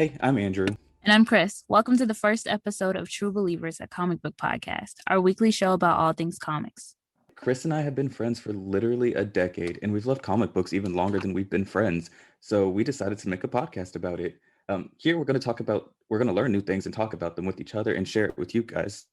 Hey, I'm Andrew. And I'm Chris. Welcome to the first episode of True Believers, a comic book podcast, our weekly show about all things comics. Chris and I have been friends for literally a decade, and we've loved comic books even longer than we've been friends. So we decided to make a podcast about it. Here we're going to learn new things and talk about them with each other and share it with you guys.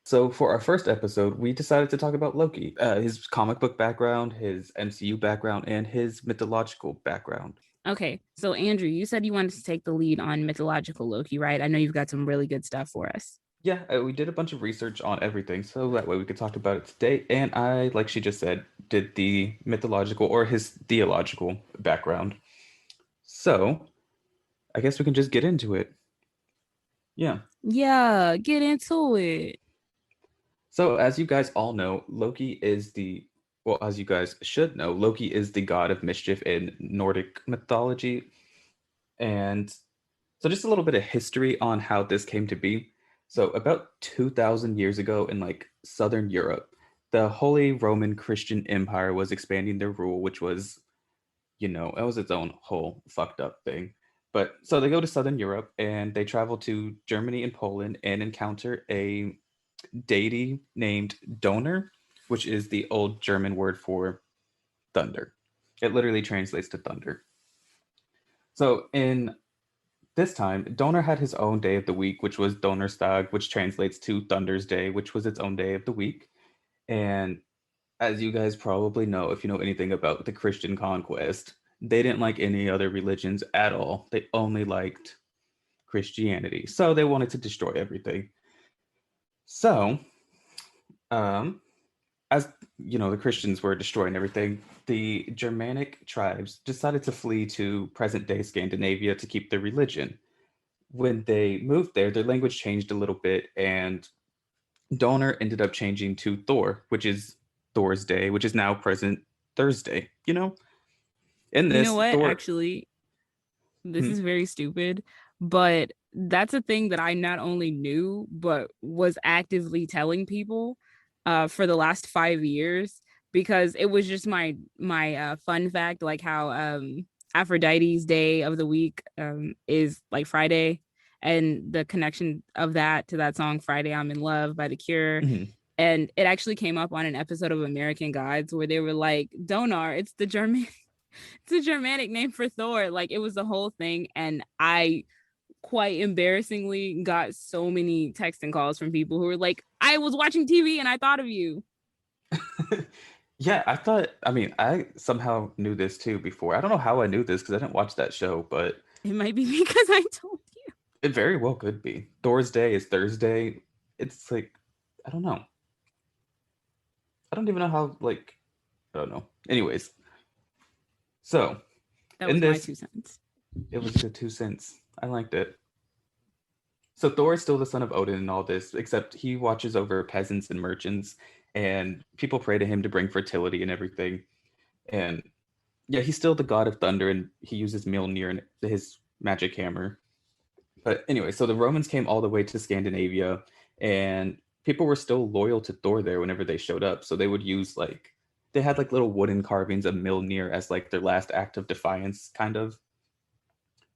So for our first episode, we decided to talk about Loki, his comic book background, his MCU background, and his mythological background. Okay, so Andrew, you said you wanted to take the lead on mythological Loki, right? I know you've got some really good stuff for us. Yeah, we did a bunch of research on everything, so that way we could talk about it today. And I, like she just said, did the mythological or his theological background. So I guess we can just get into it. Yeah. Yeah, get into it. So as you guys all know, well, as you guys should know, Loki is the god of mischief in Nordic mythology. And so just a little bit of history on how this came to be. So about 2000 years ago in like Southern Europe, the Holy Roman Christian Empire was expanding their rule, which was, it was its own whole fucked up thing. But so they go to Southern Europe and they travel to Germany and Poland and encounter a deity named Donor, which is the old German word for thunder. It literally translates to thunder. So in this time, Donor had his own day of the week, which was Donnerstag, which translates to Thunder's Day, which was its own day of the week. And as you guys probably know, if you know anything about the Christian conquest, they didn't like any other religions at all. They only liked Christianity. So they wanted to destroy everything. So, um, as the Christians were destroying everything, the Germanic tribes decided to flee to present day Scandinavia to keep their religion. When they moved there, their language changed a little bit, and Donor ended up changing to Thor, which is Thor's Day, which is now present Thursday. In You know this, what? Thor. Actually, this Hmm, is very stupid, but that's a thing that I not only knew, but was actively telling people for the last 5 years because it was just my fun fact, like how Aphrodite's day of the week is like Friday, and the connection of that to that song "Friday I'm in Love" by The Cure. hmm. And it actually came up on an episode of American Gods where they were like, Donar, it's a Germanic name for Thor. Like it was the whole thing. And I quite embarrassingly got so many texts and calls from people who were like, I was watching TV and I thought of you. Yeah, I somehow knew this too before. I don't know how I knew this because I didn't watch that show, but It might be because I told you. it very well could be. Thor's Day is Thursday. It's like, I don't know. I don't even know how, like, I don't know. Anyways, so That in was my this, 2 cents. it was good 2 cents. I liked it. So Thor is still the son of Odin and all this, except he watches over peasants and merchants, and people pray to him to bring fertility and everything. And yeah, he's still the god of thunder, and he uses Mjolnir and his magic hammer. But anyway, so the Romans came all the way to Scandinavia, and people were still loyal to Thor there whenever they showed up. So they would use they had like little wooden carvings of Mjolnir as like their last act of defiance, kind of.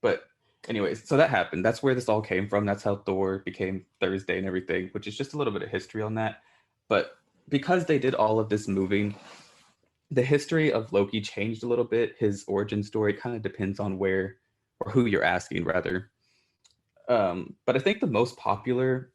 But anyways, so that happened. That's where this all came from. That's how Thor became Thursday and everything, which is just a little bit of history on that. But because they did all of this moving, the history of Loki changed a little bit. His origin story kind of depends on where or who you're asking, rather. But I think the most popular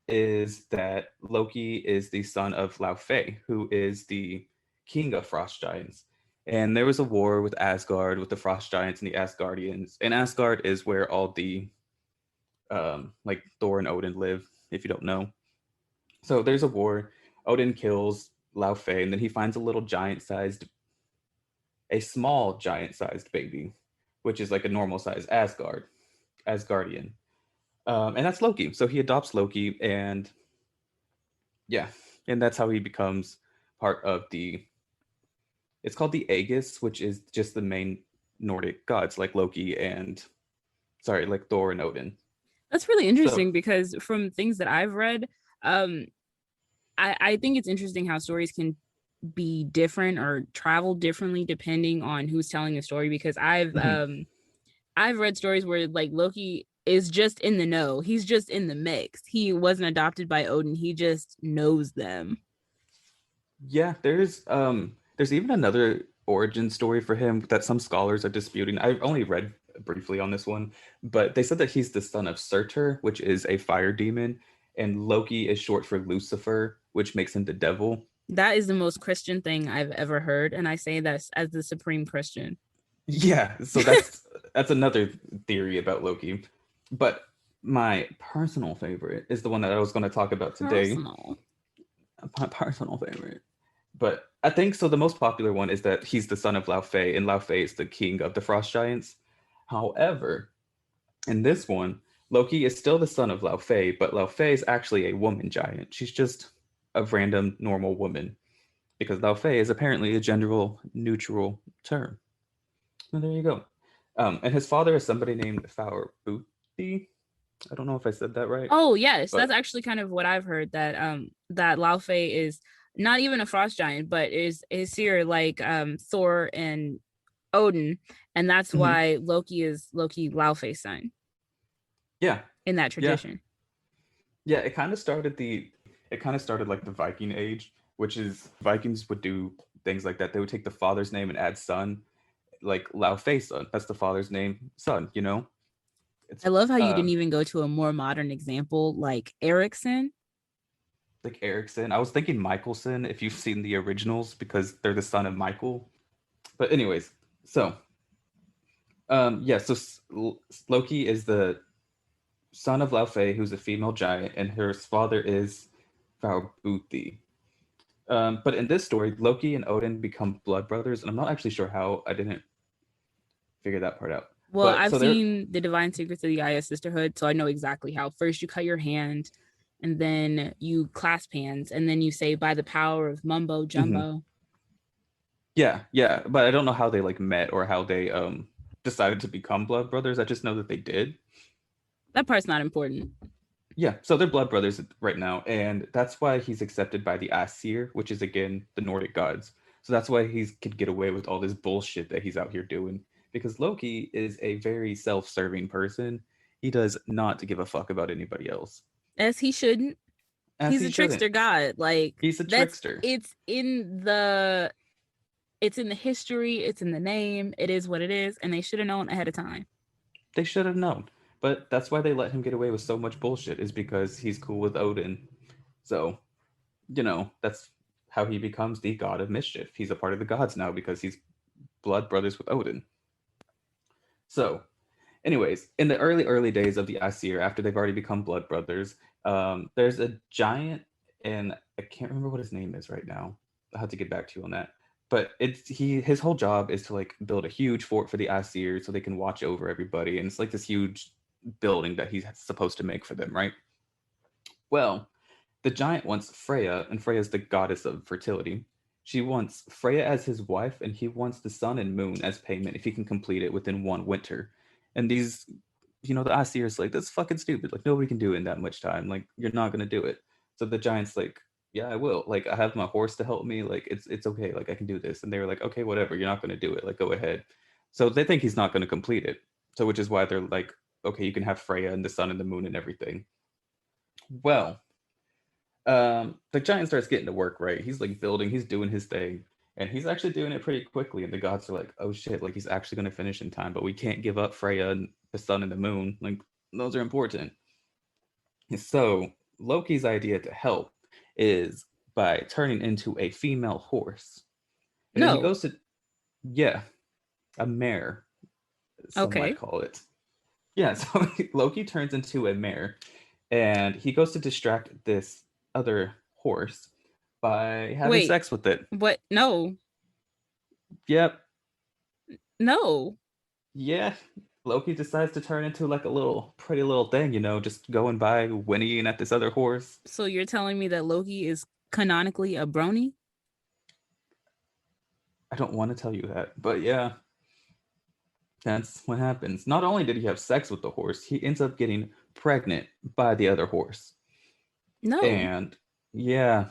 is that Loki is the son of Laufey, who is the king of frost giants. And there was a war with Asgard, with the frost giants and the Asgardians. And Asgard is where all the like Thor and Odin live, if you don't know. So there's a war. Odin kills Laufey, and then he finds a small giant-sized baby, which is like a normal size Asgardian. And that's Loki. So he adopts Loki, and yeah, and that's how he becomes part of the. It's called the Aegis, which is just the main Nordic gods like Loki and like Thor and Odin. That's really So, interesting because from things that I've read, um, I think it's interesting how stories can be different or travel differently depending on who's telling the story because I've mhm, I've read stories where like Loki is just in the know. He's just in the mix. He wasn't adopted by Odin. He just knows them. Yeah, there's even another origin story for him that some scholars are disputing. I've only read briefly on this one, but they said that he's the son of Surtur, which is a fire demon, and Loki is short for Lucifer, which makes him the devil. That is the most Christian thing I've ever heard, and I say that as the supreme Christian. Yeah, so that's another theory about Loki. But my personal favorite is the one that I was going to talk about today. Personal. My personal favorite. But I think so. The most popular one is that he's the son of Laufey, and Laufey is the king of the frost giants. However, in this one, Loki is still the son of Laufey, but Laufey is actually a woman giant. She's just a random normal woman because Laufey is apparently a gender neutral term. And there you go. And his father is somebody named Faurbooty. I don't know if I said that right, Oh yes, but that's actually kind of what I've heard, that that Laufey is not even a frost giant, but is Aesir, like Thor and Odin, and that's mhm. why Loki is Loki Laufey's son Yeah, in that yeah, tradition. yeah. It kind of started like the Viking age, which is Vikings would do things like that. They would take the father's name and add son, like Laufeyson. That's the father's name, son. You know, it's I love how you didn't even go to a more modern example like Erickson. like Ericsson. I was thinking Michelson if you've seen the originals because they're the son of Michael. But anyways, so yeah, so Loki is the son of Laufey, who's a female giant, and her father is Faurbooty. But in this story, Loki and Odin become blood brothers, and I'm not actually sure how. I didn't figure that part out. Well, But I've so they're seen the Divine Secrets of the Gaia Sisterhood, so I know exactly how. First, you cut your hand, and then you clasp hands, and then you say, "By the power of Mumbo mhm. Jumbo." Yeah, yeah, but I don't know how they like met or how they decided to become blood brothers. I just know that they did. That part's not important. Yeah, so they're blood brothers right now, and that's why he's accepted by the Aesir, which is again the Nordic gods. So that's why he could get away with all this bullshit that he's out here doing. Because Loki is a very self-serving person. He does not give a fuck about anybody else, As he shouldn't. as He's he a shouldn't. trickster god. Like He's a that's trickster. it's in the history, it's in the name, it is what it is, and they should have known ahead of time. They should have known, but that's why they let him get away with so much bullshit. Is because he's cool with Odin. So that's how he becomes the god of mischief. He's a part of the gods now because he's blood brothers with Odin. So, anyways, in the early days of the Aesir, after they've already become blood brothers, there's a giant, and I can't remember what his name is right now. I'll have to get back to you on that. But his whole job is to like build a huge fort for the Aesir so they can watch over everybody, and it's like this huge building that he's supposed to make for them, right? Well, the giant wants Freya, and Freya is the goddess of fertility. She wants Freya as his wife, and he wants the sun and moon as payment if he can complete it within one winter. And the Aesir is like, that's fucking stupid. Like, nobody can do it in that much time. Like, you're not gonna do it. So the giant's like, yeah, I will. Like, I have my horse to help me. Like, it's okay. Like, I can do this. And they were like, okay, whatever. You're not gonna do it. Like, go ahead. So they think he's not gonna complete it. So which is why they're like, okay, you can have Freya and the sun and the moon and everything. Well, the giant starts getting to work, right? He's like building, he's doing his thing, and he's actually doing it pretty quickly. And the gods are like, oh shit, like he's actually gonna finish in time, but we can't give up Freya and the sun and the moon. Like those are important. So Loki's idea to help is by turning into a female horse. And then he No. goes to, yeah, a mare, some might Okay. call it. Yeah, so Loki turns into a mare and he goes to distract this other horse by having Wait. sex with it. What? No. Yep. No. Yeah. Loki decides to turn into like a little pretty little thing, just going by whinnying at this other horse. So you're telling me that Loki is canonically a brony? I don't want to tell you that, but yeah, that's what happens. Not only did he have sex with the horse, he ends up getting pregnant by the other horse. No. And yeah,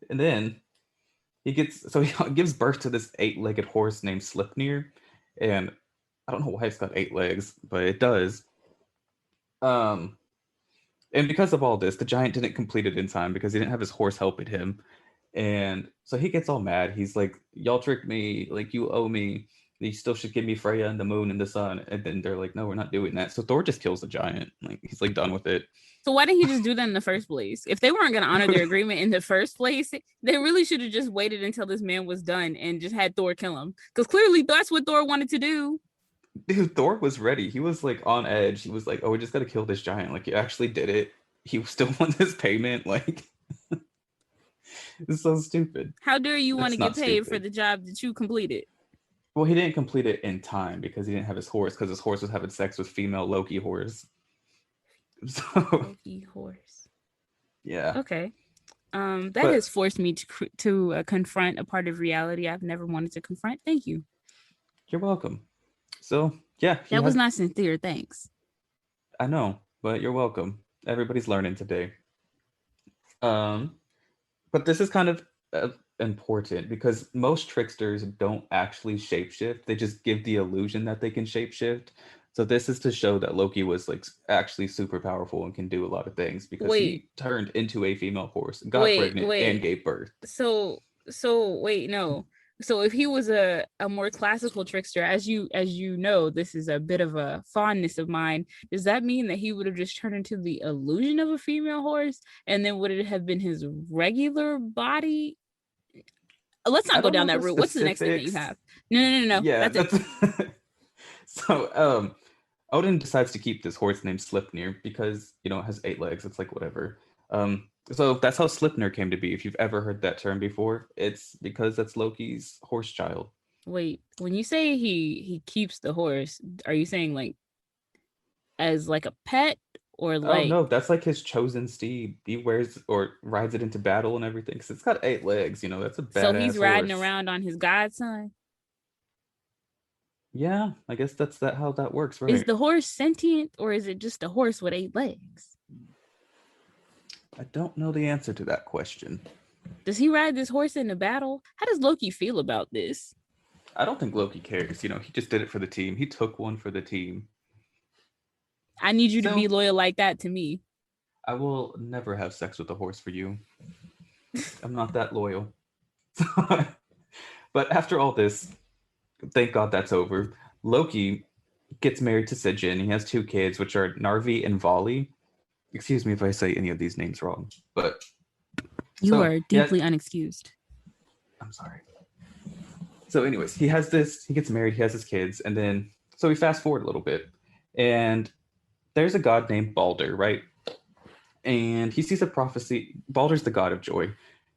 and then he gives birth to this eight-legged horse named Slipnir, and I don't know why it's got 8 legs, but it does. Um, and because of all this, the giant didn't complete it in time because he didn't have his horse helping him. And so he gets all mad. He's like, "Y'all tricked me. Like, you owe me. You still should give me Freya and the moon and the sun." And then they're like, "No, we're not doing that." So Thor just kills the giant. Like, he's like done with it. So why didn't he just do that in the first place? If they weren't going to honor their agreement in the first place, they really should have just waited until this man was done and just had Thor kill him. Because clearly that's what Thor wanted to do. Dude, Thor was ready. He was like on edge. He was like, "Oh, we just got to kill this giant." Like, he actually did it. He still wants his payment. Like, it's so stupid. How dare you want to It's get not paid for stupid. the job that you completed? Well, he didn't complete it in time because he didn't have his horse because his horse was having sex with female Loki horse. So Loki horse. yeah. Okay. That has forced me to confront a part of reality I've never wanted to confront. Thank you. You're welcome. So yeah, that was not sincere. Thanks. I know, but you're welcome. Everybody's learning today. But this is kind of important because most tricksters don't actually shapeshift. They just give the illusion that they can shapeshift. So this is to show that Loki was like actually super powerful and can do a lot of things because he turned into a female horse, got pregnant, and gave birth. So wait, no. So if he was a more classical trickster, as you know, this is a bit of a fondness of mine. Does that mean that he would have just turned into the illusion of a female horse, and then would it have been his regular body? Let's not go down that route. What's the next thing that you have? No. Yeah, that's it. So Odin decides to keep this horse named Sleipnir because it has 8 legs. It's like whatever. So that's how Sleipnir came to be. If you've ever heard that term before, it's because that's Loki's horse child. Wait, when you say he keeps the horse, are you saying like as like a pet or like? Oh no, that's like his chosen steed. He wears or rides it into battle and everything because it's got 8 legs. That's a badass. So he's riding horse. around on his godson. Yeah, I guess that's how that works, right? Is the horse sentient or is it just a horse with 8 legs? I don't know the answer to that question. Does he ride this horse into battle? How does Loki feel about this? I don't think Loki cares. He just did it for the team. He took one for the team. I need you to be loyal like that to me. I will never have sex with a horse for you. I'm not that loyal. But after all this, thank God that's over. Loki gets married to Sijin. He has 2 kids, which are Narvi and Vali. Excuse me if I say any of these names wrong, but you are deeply unexcused. I'm sorry. So anyways, he gets married, he has his kids, and then so we fast forward a little bit, and there's a god named Balder, right? And he sees a prophecy. Balder's the god of joy,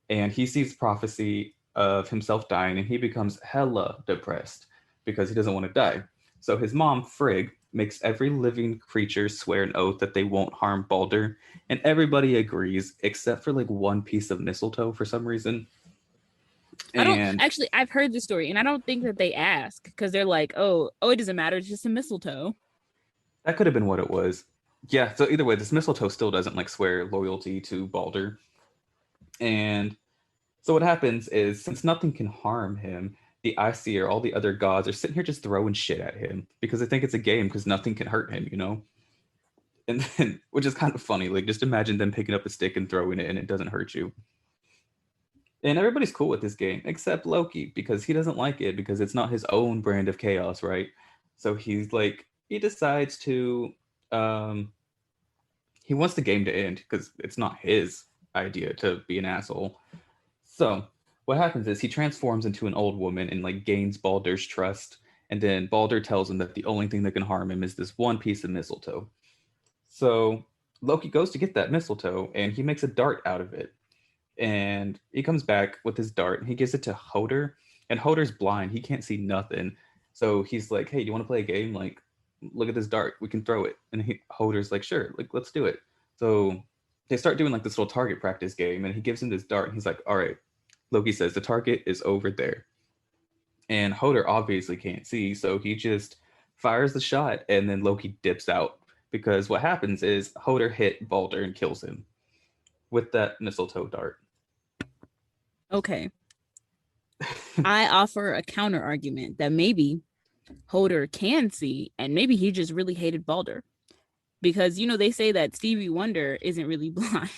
and he sees prophecy of himself dying, and he becomes hella depressed because he doesn't want to die. So his mom, Frigg, makes every living creature swear an oath that they won't harm Balder, and everybody agrees except for like one piece of mistletoe for some reason. I've heard this story, and I don't think that they ask because they're like, oh, it doesn't matter, it's just a mistletoe. That could have been what it was. Yeah, so either way, this mistletoe still doesn't like swear loyalty to Balder. And so what happens is, since nothing can harm him, the Aesir, all the other gods, are sitting here just throwing shit at him because they think it's a game because nothing can hurt him, And then, which is kind of funny, like just imagine them picking up a stick and throwing it and it doesn't hurt you. And everybody's cool with this game except Loki because he doesn't like it because it's not his own brand of chaos, right? So he decides to, he wants the game to end because it's not his idea to be an asshole. So what happens is he transforms into an old woman and gains Balder's trust. And then Balder tells him that the only thing that can harm him is this one piece of mistletoe. So Loki goes to get that mistletoe and he makes a dart out of it. And he comes back with his dart and he gives it to Hoder. And Hoder's blind. He can't see nothing. So he's like, hey, do you want to play a game? Look at this dart. We can throw it. And Hoder's like, sure, let's do it. So they start doing this little target practice game. And he gives him this dart. And he's like, all right. Loki says, the target is over there. And Hoder obviously can't see. So he just fires the shot. And then Loki dips out. Because what happens is Hoder hit Balder and kills him with that mistletoe dart. Okay. I offer a counter argument that maybe Holder can see, and maybe he just really hated Balder. Because, you know, they say that Stevie Wonder isn't really blind.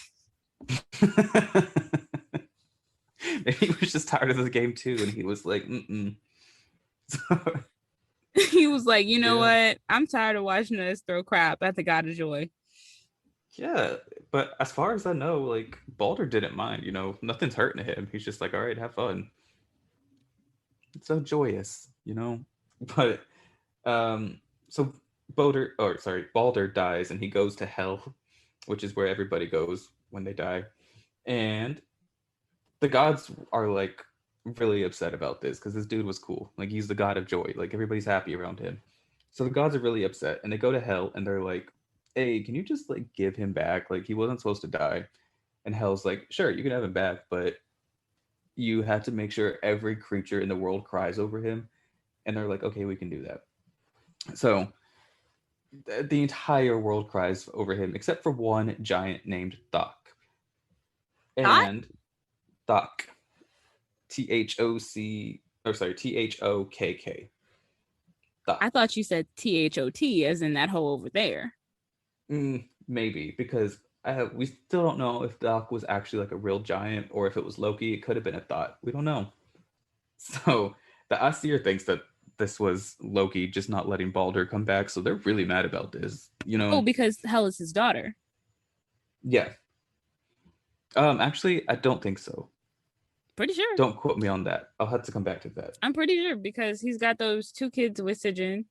Maybe he was just tired of the game too, and he was like, mm-mm. So, He was like, you know yeah. what? I'm tired of watching us throw crap at the God of Joy. Yeah, but as far as I know, like Balder didn't mind, nothing's hurting him. He's just like, all right, have fun. It's so joyous, But so Balder dies and he goes to hell, which is where everybody goes when they die. And the gods are like really upset about this because this dude was cool. Like he's the god of joy. Like everybody's happy around him. So the gods are really upset and they go to hell and they're like, hey, can you just like give him back? Like he wasn't supposed to die. And hell's like, sure, you can have him back, but you have to make sure every creature in the world cries over him. And they're like, okay, we can do that. So the entire world cries over him except for one giant named Thok. Thought? And Thok, Thokk. I Thok. thought you said THOT as in that hole over there. Maybe because we still don't know if Doc was actually like a real giant or if it was Loki. It could have been a thought. We don't know. So the Aesir thinks that this was Loki just not letting Balder come back. So they're really mad about this. Oh, because Hel is his daughter. Yeah. Actually, I don't think so. Pretty sure. Don't quote me on that. I'll have to come back to that. I'm pretty sure because he's got those two kids with Sijin.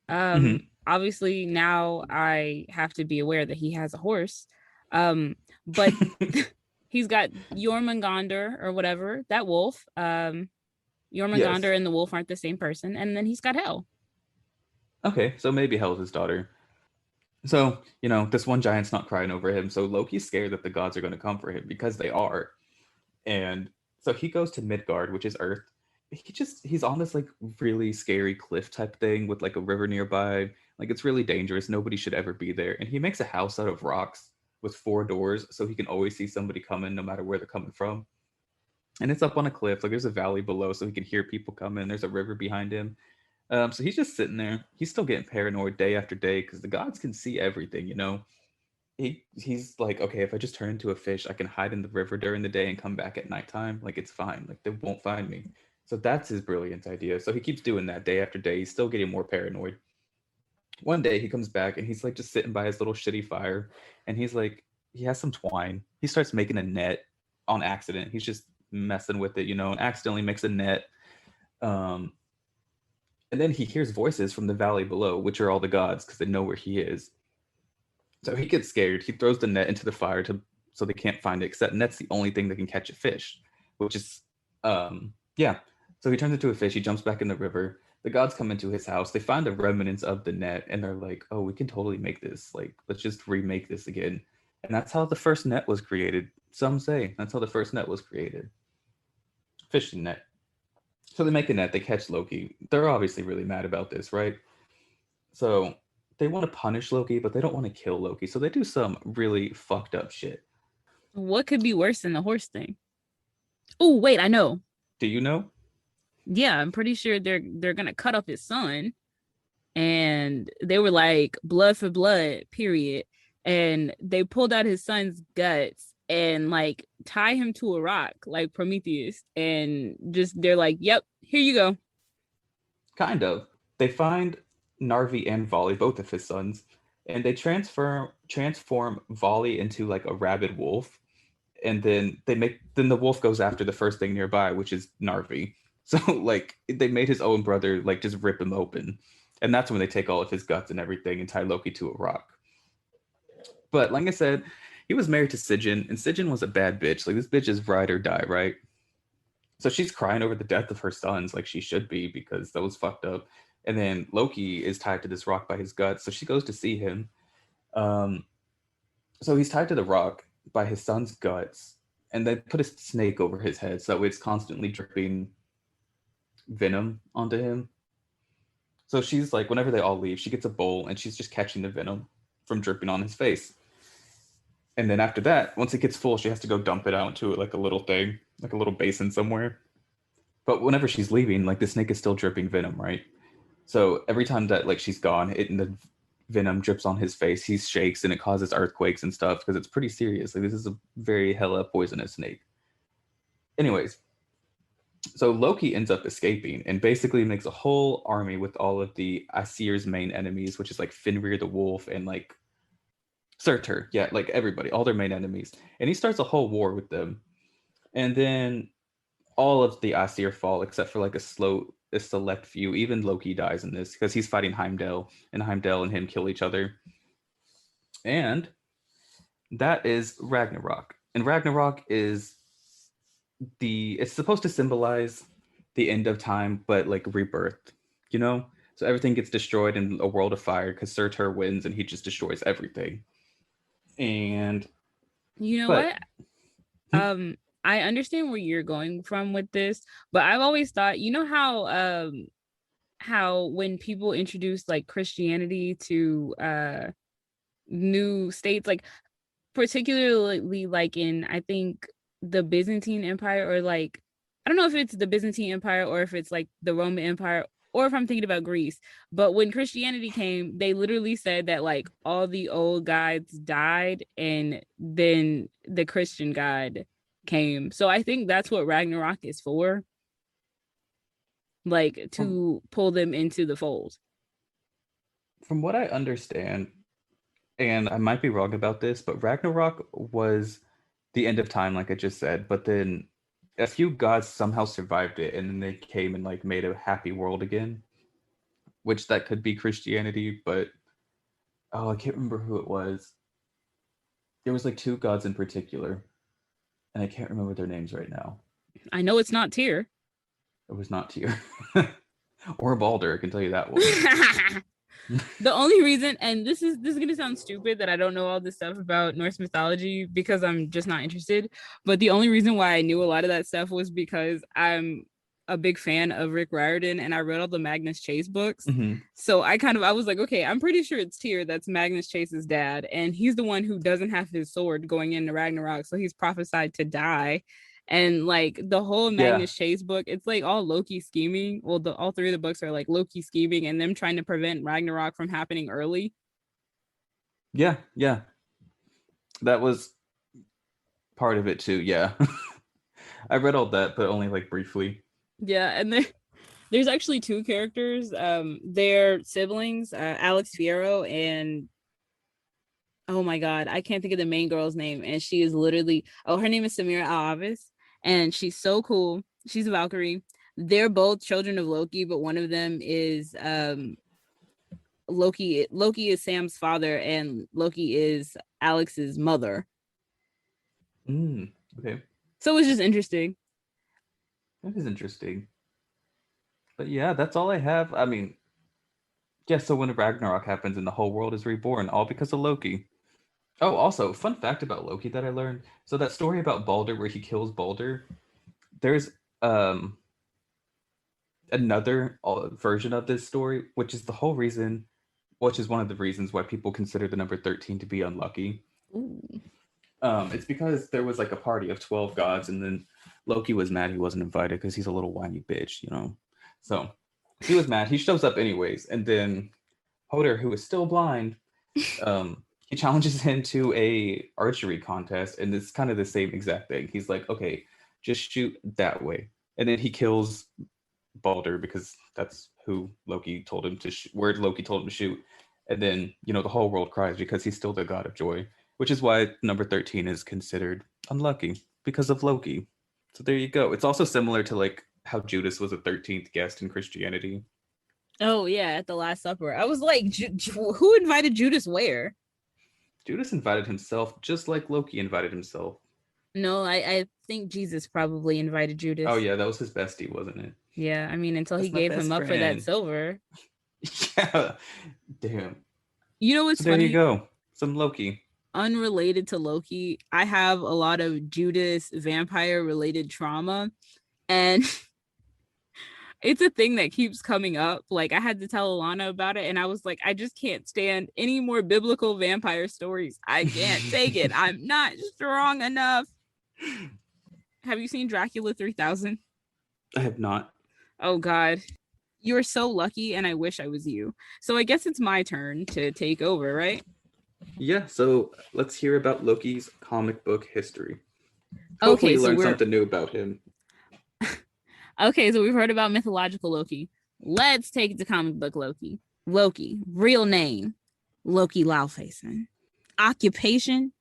Mm-hmm. Obviously now I have to be aware that he has a horse. But he's got Jormungandr or whatever, that wolf. Jormungandr Yes. and the wolf aren't the same person. And then he's got Hel. Okay, so maybe Hel's his daughter. So, this one giant's not crying over him. So Loki's scared that the gods are going to come for him because they are. And so he goes to Midgard, which is Earth. He's on this like really scary cliff type thing with like a river nearby. Like it's really dangerous. Nobody should ever be there. And he makes a house out of rocks with 4 doors so he can always see somebody coming no matter where they're coming from. And it's up on a cliff. Like there's a valley below so he can hear people coming. There's a river behind him. So he's just sitting there. He's still getting paranoid day after day because the gods can see everything. He's like, okay, if I just turn into a fish, I can hide in the river during the day and come back at nighttime. Like it's fine. Like they won't find me. So that's his brilliant idea. So he keeps doing that day after day. He's still getting more paranoid. One day he comes back and he's like just sitting by his little shitty fire, and he's like, he has some twine. He starts making a net on accident. He's just messing with it, and accidentally makes a net. And then he hears voices from the valley below, which are all the gods because they know where he is. So he gets scared. He throws the net into the fire so they can't find it, because that net's the only thing that can catch a fish, which is, yeah. So he turns into a fish. He jumps back in the river. The gods come into his house. They find the remnants of the net, and they're like, oh, we can totally make this. Like, let's just remake this again. And that's how the first net was created. Some say that's how the first net was created. Fishing net. So they make a net. They catch Loki. They're obviously really mad about this, right? So they want to punish Loki, but they don't want to kill Loki. So they do some really fucked up shit. What could be worse than the horse thing? Oh, wait, I know. Do you know? Yeah, I'm pretty sure they're gonna cut off his son. And they were like, blood for blood, period. And they pulled out his son's guts and like tie him to a rock like Prometheus. And just they're like, yep, here you go. Kind of. They find Narvi and Volley, both of his sons, and they transform Volley into like a rabid wolf. And then the wolf goes after the first thing nearby, which is Narvi. So like they made his own brother like just rip him open. And that's when they take all of his guts and everything and tie Loki to a rock. But like I said, he was married to Sijin, and Sijin was a bad bitch. Like this bitch is ride or die, right? So she's crying over the death of her sons, like she should be, because that was fucked up. And then Loki is tied to this rock by his guts. So she goes to see him. So he's tied to the rock by his son's guts, and they put a snake over his head so that way it's constantly dripping venom onto him. So she's like, whenever they all leave, she gets a bowl and she's just catching the venom from dripping on his face. And then after that, once it gets full, she has to go dump it out into like a little thing, like a little basin somewhere. But whenever she's leaving, like the snake is still dripping venom, right? So every time that like she's gone, the venom drips on his face. He shakes and it causes earthquakes and stuff because it's pretty serious. Like this is a very hella poisonous snake. Anyways, so Loki ends up escaping and basically makes a whole army with all of the Aesir's main enemies, which is like Fenrir the wolf and like Surtur. Yeah, like everybody, all their main enemies. And he starts a whole war with them. And then all of the Aesir fall except for like a select few. Even Loki dies in this because he's fighting Heimdall, and Heimdall and him kill each other. And that is Ragnarok. And Ragnarok is it's supposed to symbolize the end of time, but like rebirth, you know? So everything gets destroyed in a world of fire because Surtur wins and he just destroys everything. And You know what? I understand where you're going from with this, but I've always thought, you know how when people introduce like Christianity to new states, like particularly like in I think the Byzantine Empire, or like I don't know if it's the Byzantine Empire or if it's like the Roman Empire, or if I'm thinking about Greece. But when Christianity came, they literally said that like all the old gods died and then the Christian god came. So I think that's what Ragnarok is for, like to pull them into the fold. From what I understand, and I might be wrong about this, but Ragnarok was the end of time, like I just said, but then a few gods somehow survived it and then they came and like made a happy world again, which that could be Christianity, but oh, I can't remember who it was. There was like two gods in particular, and I can't remember their names right now. I know it's not Tyr. It was not Tyr. Or Balder, I can tell you that one. The only reason, and this is gonna sound stupid that I don't know all this stuff about Norse mythology because I'm just not interested, but the only reason why I knew a lot of that stuff was because I'm a big fan of Rick Riordan and I read all the Magnus Chase books. Mm-hmm. So I was like, okay, I'm pretty sure it's Tyr that's Magnus Chase's dad, and he's the one who doesn't have his sword going into Ragnarok, so he's prophesied to die. And like the whole Magnus Chase book, it's like all Loki scheming. Well, all three of the books are like Loki scheming and them trying to prevent Ragnarok from happening early. Yeah. That was part of it too, yeah. I read all that, but only like briefly. Yeah, and there's actually two characters. They're siblings, Alex Fierro and oh my god, I can't think of the main girl's name. And she is literally her name is Samira Al-Avis, and she's so cool. She's a Valkyrie. They're both children of Loki, but one of them is Loki. Loki is Sam's father, and Loki is Alex's mother. Okay. So it's just interesting. That is interesting. But yeah, that's all I have. I mean, yeah, so when Ragnarok happens and the whole world is reborn, all because of Loki. Oh, also, fun fact about Loki that I learned. So that story about Balder where he kills Balder, there's another version of this story, which is one of the reasons why people consider the number 13 to be unlucky. Ooh. It's because there was like a party of 12 gods, and then Loki was mad he wasn't invited because he's a little whiny bitch, you know? So he was mad. He shows up anyways, and then Hoder, who is still blind, he challenges him to a archery contest, and it's kind of the same exact thing. He's like, okay, just shoot that way. And then he kills Balder because that's who Loki told him to where Loki told him to shoot. And then, you know, the whole world cries because he's still the god of joy, which is why number 13 is considered unlucky because of Loki. So there you go. It's also similar to like how Judas was a 13th guest in Christianity. Oh yeah, at the Last Supper. I was like, who invited Judas where? Judas invited himself just like Loki invited himself. No, I think Jesus probably invited Judas. Oh yeah, that was his bestie, wasn't it? Yeah, I mean, until he gave him up for that silver. Yeah, damn. You know what's funny? There you go, some Loki. Unrelated to Loki, I have a lot of Judas vampire related trauma, and it's a thing that keeps coming up. Like I had to tell Alana about it, and I was like, I just can't stand any more biblical vampire stories. I can't take it. I'm not strong enough. Have you seen Dracula 3000? I have not. Oh God. You're so lucky, and I wish I was you. So I guess it's my turn to take over, right? Yeah, so let's hear about Loki's comic book history. Hopefully Okay, you so learned we're something new about him. okay, so we've heard about mythological Loki. Let's take it to comic book Loki. Loki, real name, Loki Laufeyson. Occupation,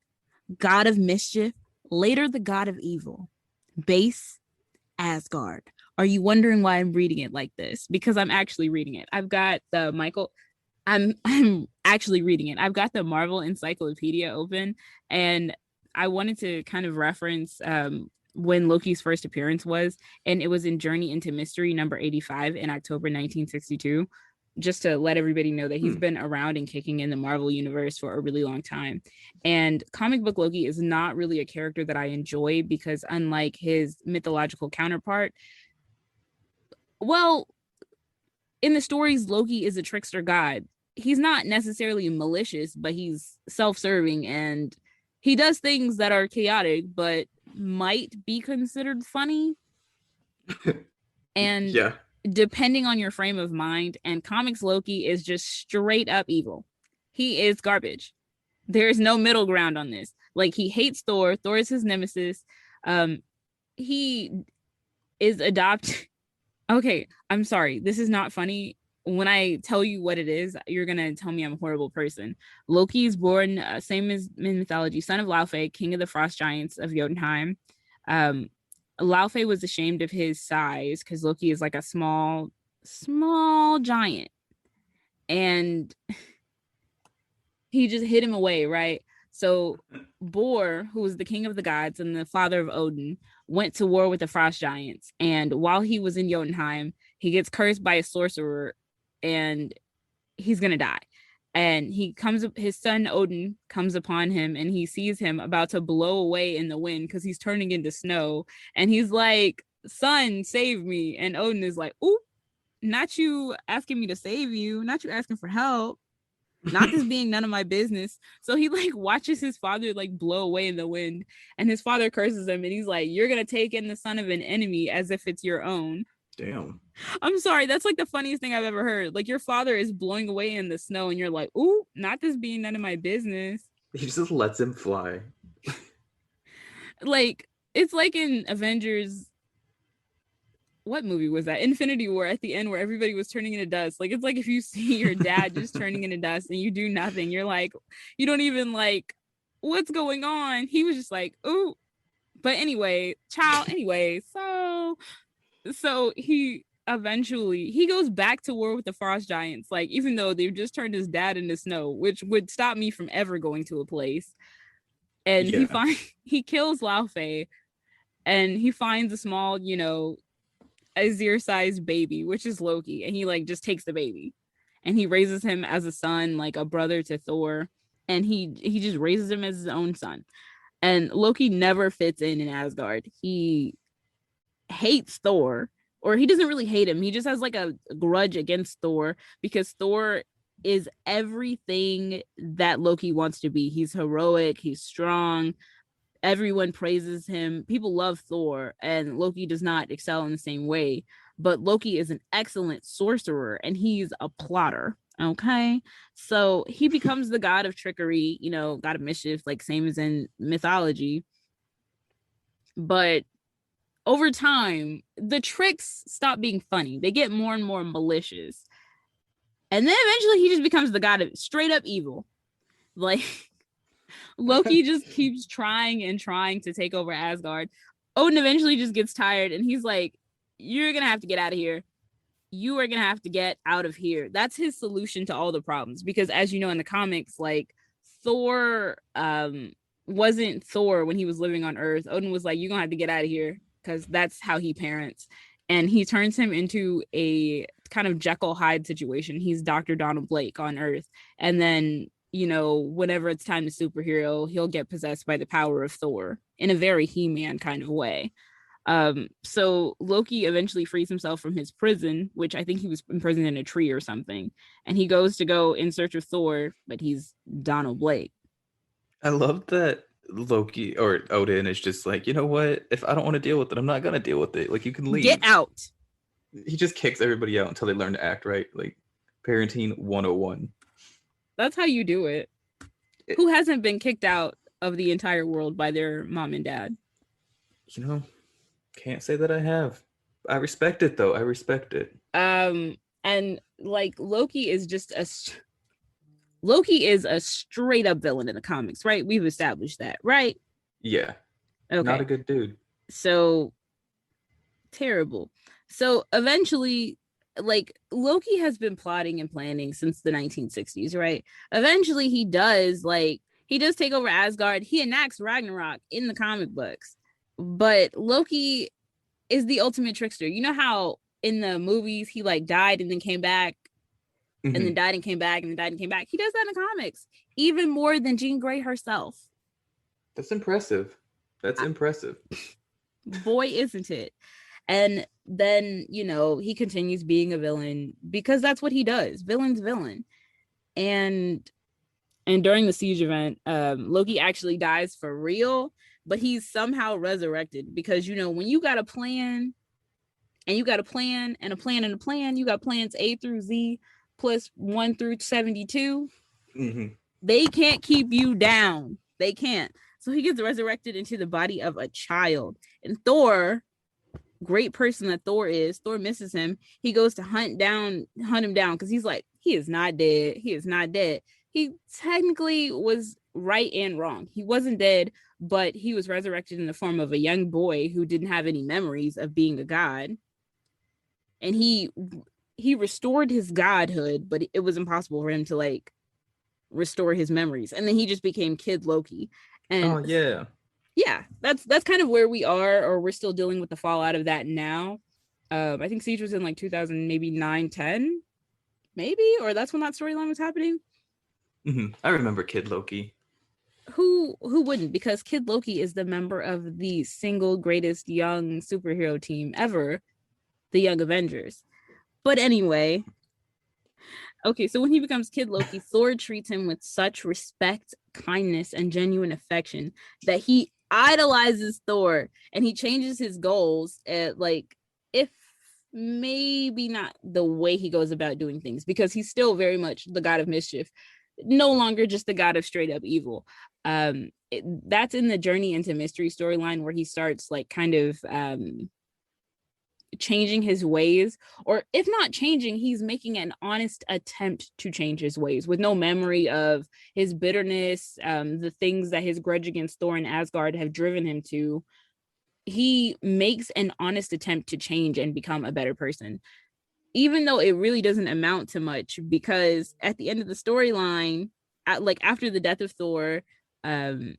god of mischief, later the god of evil. Base, Asgard. Are you wondering why I'm reading it like this? Because I'm actually reading it. I've got the Michael. I'm actually reading it. I've got the Marvel Encyclopedia open, and I wanted to kind of reference when Loki's first appearance was, and it was in Journey into Mystery number 85 in October 1962. Just to let everybody know that he's been around and kicking in the Marvel universe for a really long time. And comic book Loki is not really a character that I enjoy because, unlike his mythological counterpart, well, in the stories, Loki is a trickster god. He's not necessarily malicious, but he's self-serving and he does things that are chaotic, but might be considered funny. And Yeah. depending on your frame of mind, and comics Loki is just straight up evil. He is garbage. There is no middle ground on this. Like, he hates Thor. Thor is his nemesis. He is adopted. Okay, I'm sorry. This is not funny. When I tell you what it is, you're gonna tell me I'm a horrible person. Loki is born, same as in mythology, son of Laufey, king of the frost giants of Jotunheim. Um, Laufey was ashamed of his size because Loki is like a small giant, and he just hid him away, right? So Bor, who was the king of the gods and the father of Odin, went to war with the frost giants. And while he was in Jotunheim, he gets cursed by a sorcerer and he's gonna die. And his son Odin comes upon him and he sees him about to blow away in the wind because he's turning into snow. And he's like, son, save me. And Odin is like, oop, not you asking me to save you, not you asking for help, not this being none of my business. So he like watches his father like blow away in the wind, and his father curses him and he's like, you're gonna take in the son of an enemy as if it's your own. Damn. I'm sorry, that's like the funniest thing I've ever heard. Like, your father is blowing away in the snow and you're like, ooh, not this being none of my business. He just lets him fly. Like, it's like in Avengers, what movie was that? Infinity War, at the end where everybody was turning into dust. Like, it's like if you see your dad just turning into dust and you do nothing, you're like, you don't even like, what's going on? He was just like, ooh. But anyway, so he eventually he goes back to war with the frost giants, like, even though they've just turned his dad into snow, which would stop me from ever going to a place. And Yeah. he kills Laufey, and he finds a small, Aesir-sized baby, which is Loki, and he like just takes the baby and he raises him as a son, like a brother to Thor, and he just raises him as his own son. And Loki never fits in Asgard. He hates Thor, or he doesn't really hate him. He just has like a grudge against Thor because Thor is everything that Loki wants to be. He's heroic, he's strong, everyone praises him. People love Thor, and Loki does not excel in the same way. But Loki is an excellent sorcerer, and he's a plotter. Okay, so he becomes the god of trickery, god of mischief, like same as in mythology. But over time, the tricks stop being funny. They get more and more malicious. And then eventually he just becomes the god of straight up evil. Like, Loki just keeps trying and trying to take over Asgard. Odin eventually just gets tired and he's like, you're going to have to get out of here. You are going to have to get out of here. That's his solution to all the problems. Because as you know in the comics, like, Thor wasn't Thor when he was living on Earth. Odin was like, you're going to have to get out of here, because that's how he parents. And he turns him into a kind of Jekyll Hyde situation. He's Dr. Donald Blake on Earth. And then, whenever it's time to superhero, he'll get possessed by the power of Thor in a very He-Man kind of way. So Loki eventually frees himself from his prison, which I think he was imprisoned in a tree or something. And he goes to go in search of Thor, but he's Donald Blake. I love that Loki or Odin is just like, you know what? If I don't want to deal with it, I'm not gonna deal with it. Like, you can Get leave. out. He just kicks everybody out until they learn to act right. Like parenting 101. That's how you do it. Who hasn't been kicked out of the entire world by their mom and dad? You know, can't say that I have. I respect it though. I respect it. And like Loki is a straight up villain in the comics, right? We've established that, right? Yeah. Okay. Not a good dude. So terrible. So eventually, like Loki has been plotting and planning since the 1960s, right? Eventually he does take over Asgard. He enacts Ragnarok in the comic books. But Loki is the ultimate trickster. You know how in the movies he like died and then came back, and then died and came back, and then died and came back? He does that in the comics, even more than Jean Grey herself. That's impressive. That's impressive. Boy, isn't it? And then, you know, he continues being a villain because that's what he does. Villain's villain. And during the siege event, Loki actually dies for real, but he's somehow resurrected because, you know, when you got a plan and you got a plan and a plan and a plan, you got plans A through Z plus 1 through 72. They can't keep you down. They can't. So he gets resurrected into the body of a child. And Thor, great person that Thor is, Thor misses him. He goes to hunt him down because he's like, he is not dead. He is not dead. He technically was right and wrong. He wasn't dead, but he was resurrected in the form of a young boy who didn't have any memories of being a god. And he restored his godhood, but it was impossible for him to like restore his memories. And then he just became Kid Loki. And yeah, that's kind of where we are, or we're still dealing with the fallout of that now. I think Siege was in like 2000, maybe 9-10, maybe, or that's when that storyline was happening. I remember Kid Loki. Who wouldn't? Because Kid Loki is the member of the single greatest young superhero team ever, the Young Avengers. But anyway, okay, so when he becomes Kid Loki, Thor treats him with such respect, kindness, and genuine affection that he idolizes Thor, and he changes his goals at like, if maybe not the way he goes about doing things, because he's still very much the god of mischief, no longer just the god of straight up evil. That's in the Journey into Mystery storyline where he starts like kind of changing his ways, or if not changing, he's making an honest attempt to change his ways with no memory of his bitterness, the things that his grudge against Thor and Asgard have driven him to. He makes an honest attempt to change and become a better person, even though it really doesn't amount to much, because at the end of the storyline, like after the death of Thor, and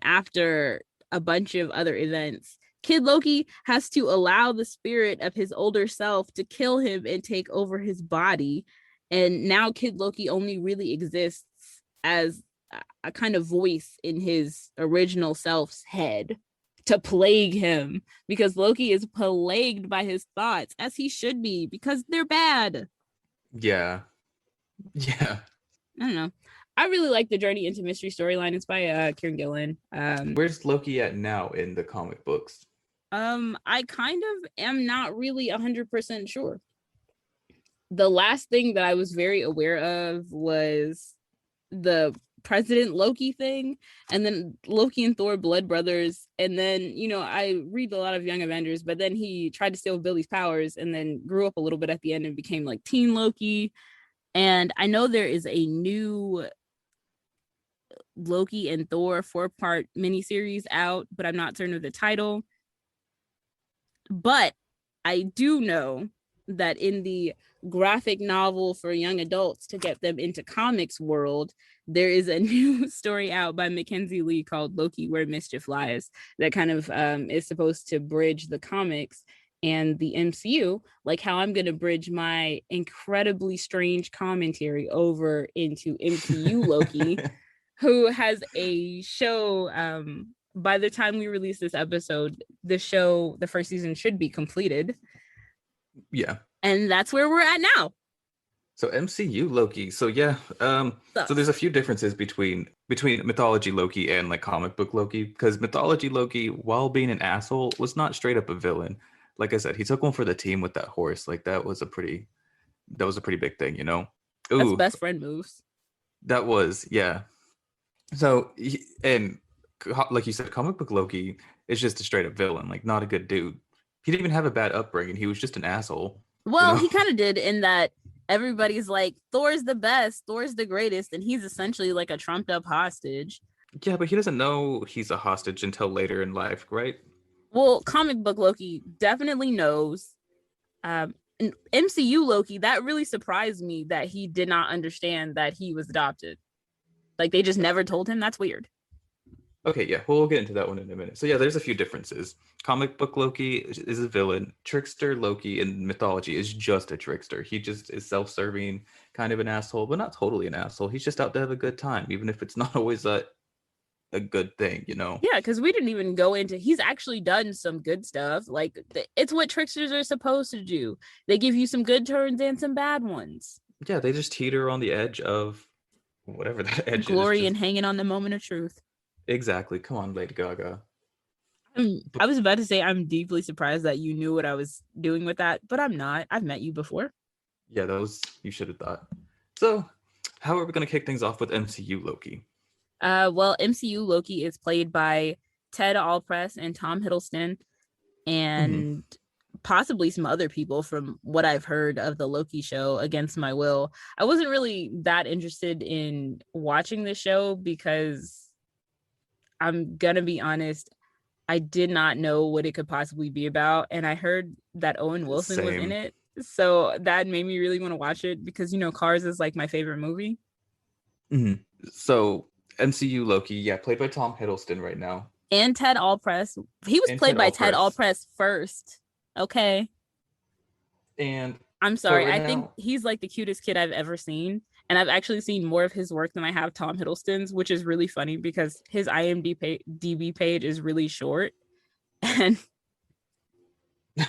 after a bunch of other events, Kid Loki has to allow the spirit of his older self to kill him and take over his body. And now Kid Loki only really exists as a kind of voice in his original self's head to plague him, because Loki is plagued by his thoughts, as he should be, because they're bad. Yeah. I don't know. I really like the Journey into Mystery storyline. It's by Kieran Gillen. Where's Loki at now in the comic books? I kind of am not really 100% sure. The last thing that I was very aware of was the President Loki thing, and then Loki and Thor blood brothers, and then, you know, I read a lot of Young Avengers, but then he tried to steal Billy's powers and then grew up a little bit at the end and became like Teen Loki. And I know there is a new Loki and Thor 4-part miniseries out, but I'm not certain of the title. But I do know that in the graphic novel for young adults to get them into comics world, there is a new story out by Mackenzie Lee called Loki Where Mischief Lies that kind of is supposed to bridge the comics and the MCU, like how I'm going to bridge my incredibly strange commentary over into MCU Loki, who has a show. By the time we release this episode, the show, the first season should be completed. Yeah. And that's where we're at now. So MCU Loki. So yeah. So there's a few differences between mythology Loki and like comic book Loki, because mythology Loki, while being an asshole, was not straight up a villain. like I said, he took one for the team with that horse. Like that was a pretty big thing, you know. That's Ooh, best friend moves. that was, yeah. So and like you said, comic book Loki is just a straight up villain, like not a good dude. He didn't even have a bad upbringing. He was just an asshole, you Well, know. he kind of did in that everybody's like, Thor's the best, Thor's the greatest, and he's essentially like a trumped up hostage. Yeah, but he doesn't know he's a hostage until later in life, right? Well, comic book Loki definitely knows. MCU Loki, that really surprised me that he did not understand that he was adopted. Like they just never told him. That's weird. Okay, yeah, we'll get into that one in a minute. So yeah, there's a few differences. Comic book Loki is a villain. Trickster Loki in mythology is just a trickster. He just is self-serving, kind of an asshole, but not totally an asshole. He's just out to have a good time, even if it's not always a good thing, you know? Yeah, because we didn't even go into. He's actually done some good stuff. Like it's what tricksters are supposed to do. They give you some good turns and some bad ones. Yeah, they just teeter on the edge of whatever that edge is. Glory Just and hanging on the moment of truth. exactly. Come on, Lady Gaga. I was about to say I'm deeply surprised that you knew what I was doing with that, but I'm not. I've met you before. Yeah, that was you should have thought. So, how are we gonna kick things off with MCU Loki? Well, MCU Loki is played by Ted Allpress and Tom Hiddleston, and possibly some other people from what I've heard of the Loki show against my will. I wasn't really that interested in watching the show because I'm gonna be honest, I did not know what it could possibly be about. And I heard that Owen Wilson was in Same. it. So that made me really want to watch it because, you know, Cars is like my favorite movie. Mm-hmm. So MCU Loki, yeah, played by Tom Hiddleston right now. And Ted Allpress. He was And played Ted by Ted Allpress. Allpress first. Okay. And I'm but sorry. right I think now, he's like the cutest kid I've ever seen. And I've actually seen more of his work than I have Tom Hiddleston's, which is really funny because his IMDb page is really short. And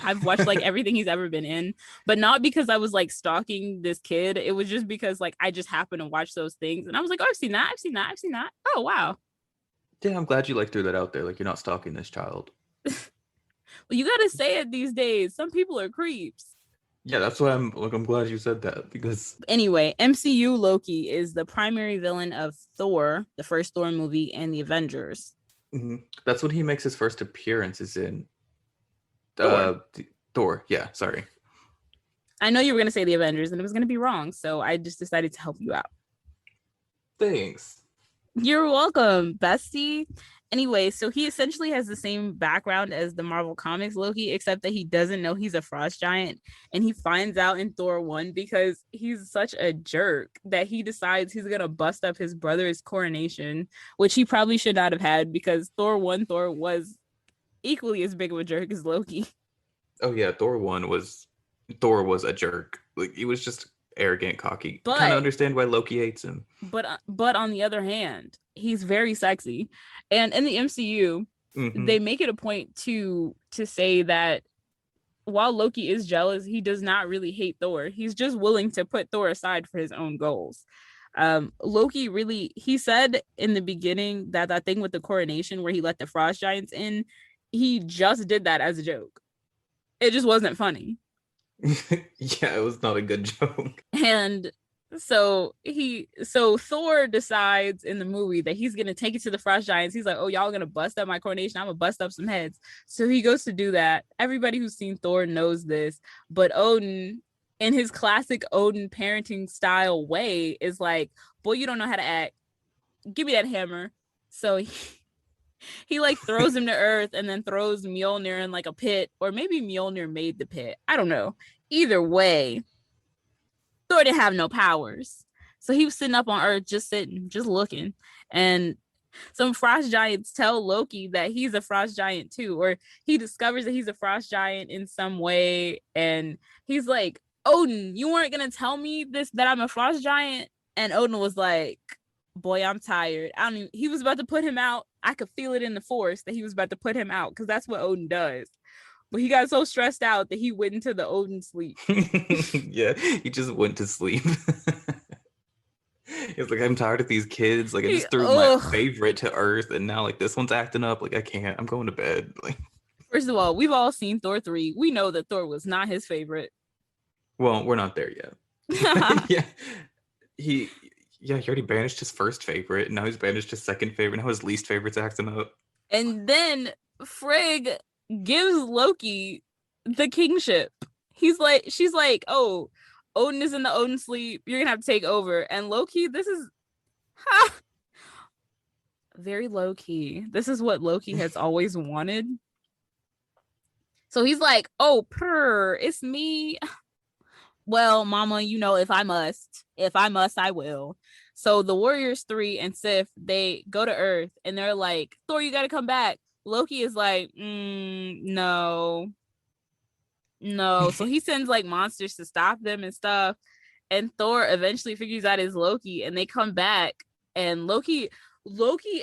I've watched like everything he's ever been in, but not because I was like stalking this kid. It was just because like I just happened to watch those things and I was like, oh, I've seen that. I've seen that. I've seen that. Oh, wow. yeah, I'm glad you like threw that out there. Like you're not stalking this child. Well, you got to say it these days. Some people are creeps. Yeah, that's why I'm glad you said that because Anyway, MCU Loki is the primary villain of Thor, the first Thor movie, and the Avengers. that's when he makes his first appearances in Thor. Thor. Yeah, sorry. I know you were going to say the Avengers and it was going to be wrong. So I just decided to help you out. Thanks. You're welcome, bestie. Anyway, so he essentially has the same background as the Marvel Comics Loki, except that he doesn't know he's a frost giant. And he finds out in Thor 1 because he's such a jerk that he decides he's going to bust up his brother's coronation, which he probably should not have had because Thor 1, Thor was equally as big of a jerk as Loki. Oh yeah, Thor was a jerk. Like he was just arrogant, cocky. Kind of But understand why Loki hates him. but on the other hand, he's very sexy. And in the MCU, they make it a point to say that while Loki is jealous, he does not really hate Thor. He's just willing to put Thor aside for his own goals. Loki really, he said in the beginning that thing with the coronation where he let the frost giants in, he just did that as a joke. It just wasn't funny. Yeah, it was not a good joke. And so Thor decides in the movie that he's gonna take it to the frost giants. He's like, oh, y'all gonna bust up my coronation, I'm gonna bust up some heads. So he goes to do that. Everybody who's seen Thor knows this, but Odin, in his classic Odin parenting style way, is like, boy, you don't know how to act, give me that hammer. So he like throws him to earth and then throws Mjolnir in like a pit, or maybe Mjolnir made the pit, I don't know. Either way, Thor didn't have no powers. So he was sitting up on Earth, just sitting, just looking. And some frost giants tell Loki that he's a frost giant too, or he discovers that he's a frost giant in some way. And he's like, Odin, you weren't going to tell me this, that I'm a frost giant? And Odin was like, boy, I'm tired. I don't even, he was about to put him out. I could feel it in the force that he was about to put him out because that's what Odin does. But he got so stressed out that he went into the Odin sleep. Yeah, he just went to sleep. He's like, I'm tired of these kids. Like, I just threw my favorite to earth, and now like this one's acting up. Like, I can't. I'm going to bed. Like, First of all, we've all seen Thor 3. We know that Thor was not his favorite. Well, we're not there yet. Yeah. He already banished his first favorite. Now he's banished his second favorite. Now his least favorite's acting up. And then Frigg gives Loki the kingship. She's like, oh, Odin is in the Odin sleep. You're gonna have to take over. And Loki, this is very low key. This is what Loki has always wanted. So he's like, oh, it's me. Well, mama, if I must, I will. So the Warriors 3 and Sif, they go to Earth and they're like, Thor, you gotta come back. Loki is like, no. So he sends like monsters to stop them and stuff. And Thor eventually figures out it's Loki, and they come back. And Loki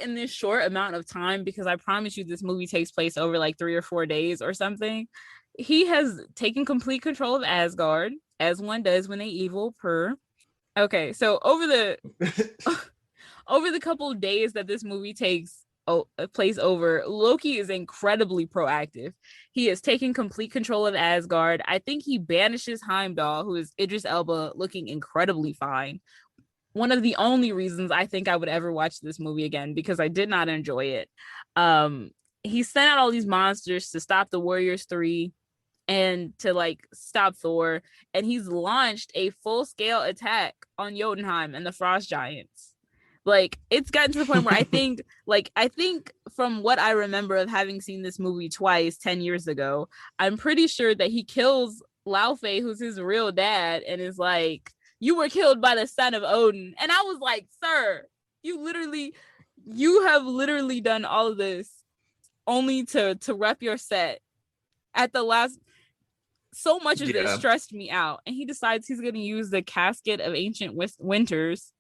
in this short amount of time, because I promise you this movie takes place over like 3 or 4 days or something, he has taken complete control of Asgard, as one does when they evil. Okay, so over the couple of days that this movie takes place over, Loki is incredibly proactive. He is taking complete control of Asgard. I think he banishes Heimdall, who is Idris Elba, looking incredibly fine. One of the only reasons I think I would ever watch this movie again, because I did not enjoy it. He sent out all these monsters to stop the Warriors 3 and to like stop Thor, and he's launched a full-scale attack on Jotunheim and the Frost Giants. Like, it's gotten to the point where I think from what I remember of having seen this movie twice 10 years ago, I'm pretty sure that he kills Laufey, who's his real dad, and is like, you were killed by the son of Odin. And I was like, sir, you have literally done all of this only to rep your set at the last. So much of this stressed me out. And he decides he's going to use the casket of ancient winters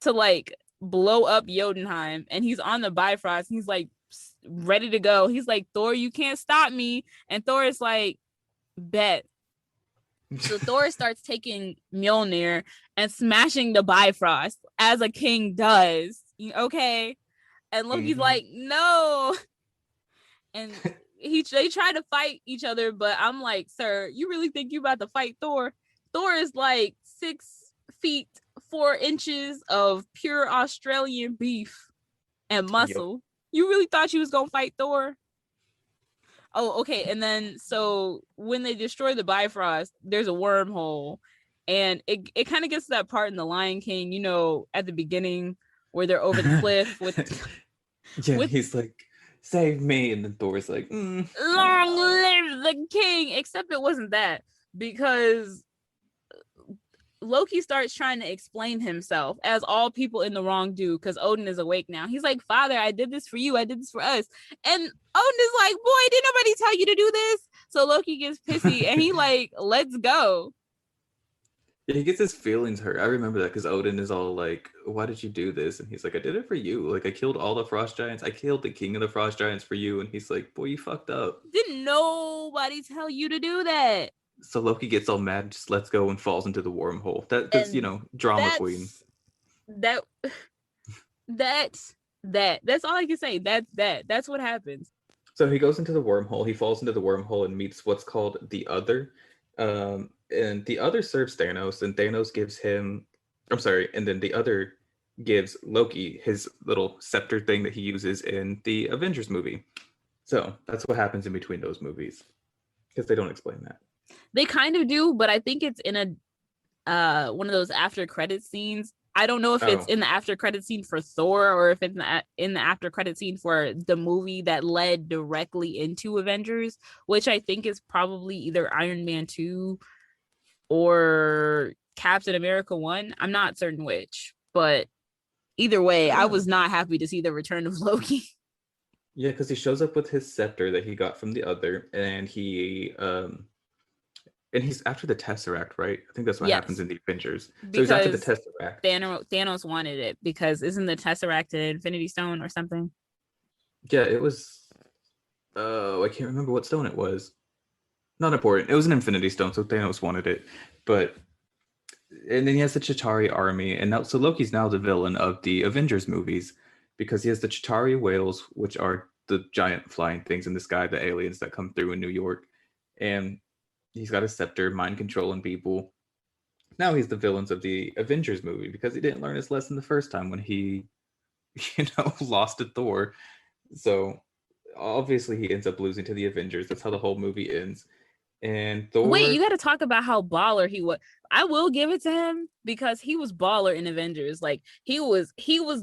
to like blow up Jotunheim. And he's on the Bifrost. He's like ready to go. He's like, Thor, you can't stop me. And Thor is like, bet. So Thor starts taking Mjolnir and smashing the Bifrost as a king does. Okay. And Loki's like, no. And they try to fight each other, but I'm like, sir, you really think you about to fight Thor? Thor is like 6 feet 4 inches of pure Australian beef and muscle. Yep. You really thought you was gonna fight Thor? Oh, okay. And then so when they destroy the Bifrost, there's a wormhole, and it kind of gets to that part in The Lion King, at the beginning where they're over the cliff with he's like, save me, and then Thor's like, long live the king. Except it wasn't that, because Loki starts trying to explain himself, as all people in the wrong do, because Odin is awake now. He's like, Father, I did this for you. I did this for us. And Odin is like, boy, did nobody tell you to do this? So Loki gets pissy and he like, let's go. Yeah, he gets his feelings hurt. I remember that, because Odin is all like, why did you do this? And he's like, I did it for you. Like, I killed all the Frost Giants. I killed the king of the Frost Giants for you. And he's like, boy, you fucked up. Didn't nobody tell you to do that? So Loki gets all mad, just lets go and falls into the wormhole. That's drama queen. That's all I can say. That's what happens. So he goes into the wormhole. He falls into the wormhole and meets what's called the Other. And the Other serves Thanos, and Thanos gives him, and then the Other gives Loki his little scepter thing that he uses in the Avengers movie. So that's what happens in between those movies, because they don't explain that. They kind of do, but I think it's in a one of those after credit scenes. I don't know if it's in the after credit scene for Thor, or if it's in the after credit scene for the movie that led directly into Avengers, which I think is probably either Iron Man 2 or Captain America 1. I'm not certain which, but either way, I was not happy to see the return of Loki. Yeah, because he shows up with his scepter that he got from the Other, and he's after the tesseract, right? I think that's what happens in the Avengers. So he's after the tesseract. Thanos wanted it, because isn't the tesseract an Infinity Stone or something? Yeah, it was. I can't remember what stone it was. Not important. It was an Infinity Stone, so Thanos wanted it. And then he has the Chitauri army, and so Loki's now the villain of the Avengers movies, because he has the Chitauri whales, which are the giant flying things in the sky, the aliens that come through in New York. And he's got a scepter, mind controlling people. Now he's the villains of the Avengers movie because he didn't learn his lesson the first time when he, lost to Thor. So obviously he ends up losing to the Avengers. That's how the whole movie ends. And Thor. Wait, you got to talk about how baller he was. I will give it to him because he was baller in Avengers. Like he was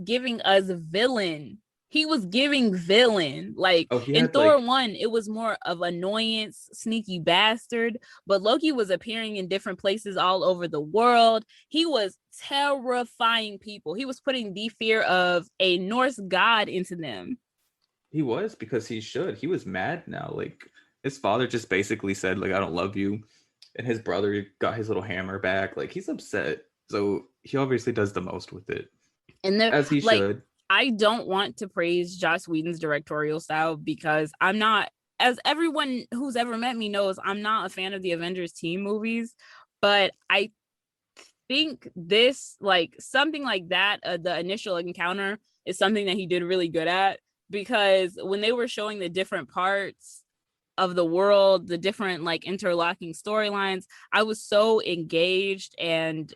giving us villain. He was giving villain. Like in Thor 1, it was more of annoyance, sneaky bastard. But Loki was appearing in different places all over the world. He was terrifying people. He was putting the fear of a Norse god into them. He was, because he should. He was mad now. Like his father just basically said, like, I don't love you. And his brother got his little hammer back. Like he's upset. So he obviously does the most with it. And as he should. I don't want to praise Joss Whedon's directorial style because I'm not, as everyone who's ever met me knows, I'm not a fan of the Avengers team movies, but I think this, like something like that, the initial encounter is something that he did really good at, because when they were showing the different parts of the world, the different like interlocking storylines, I was so engaged and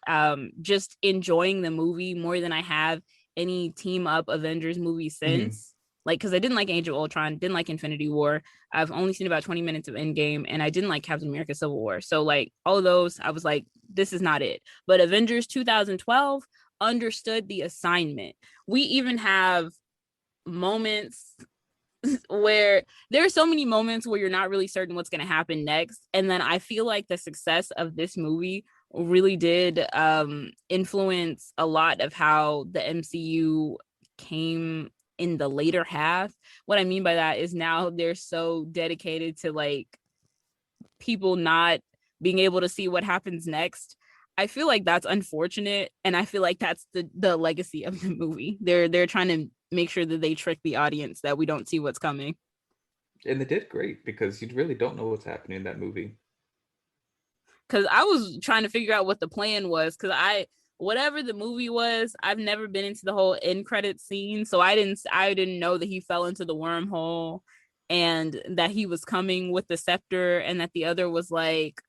just enjoying the movie more than I have any team up Avengers movie since. Like, because I didn't like Age of Ultron, didn't like Infinity War. I've only seen about 20 minutes of Endgame, and I didn't like Captain America Civil War. So like all of those, I was like, this is not it. But Avengers 2012 understood the assignment. We even have moments where there are so many moments where you're not really certain what's going to happen next. And then I feel like the success of this movie really did influence a lot of how the MCU came in the later half. What I mean by that is now they're so dedicated to like people not being able to see what happens next. I feel like that's unfortunate, and I feel like that's the legacy of the movie. They're trying to make sure that they trick the audience that we don't see what's coming. And they did great, because you really don't know what's happening in that movie. Because I was trying to figure out what the plan was, because whatever the movie was, I've never been into the whole end credit scene, so I didn't know that he fell into the wormhole and that he was coming with the scepter, and that the other was like,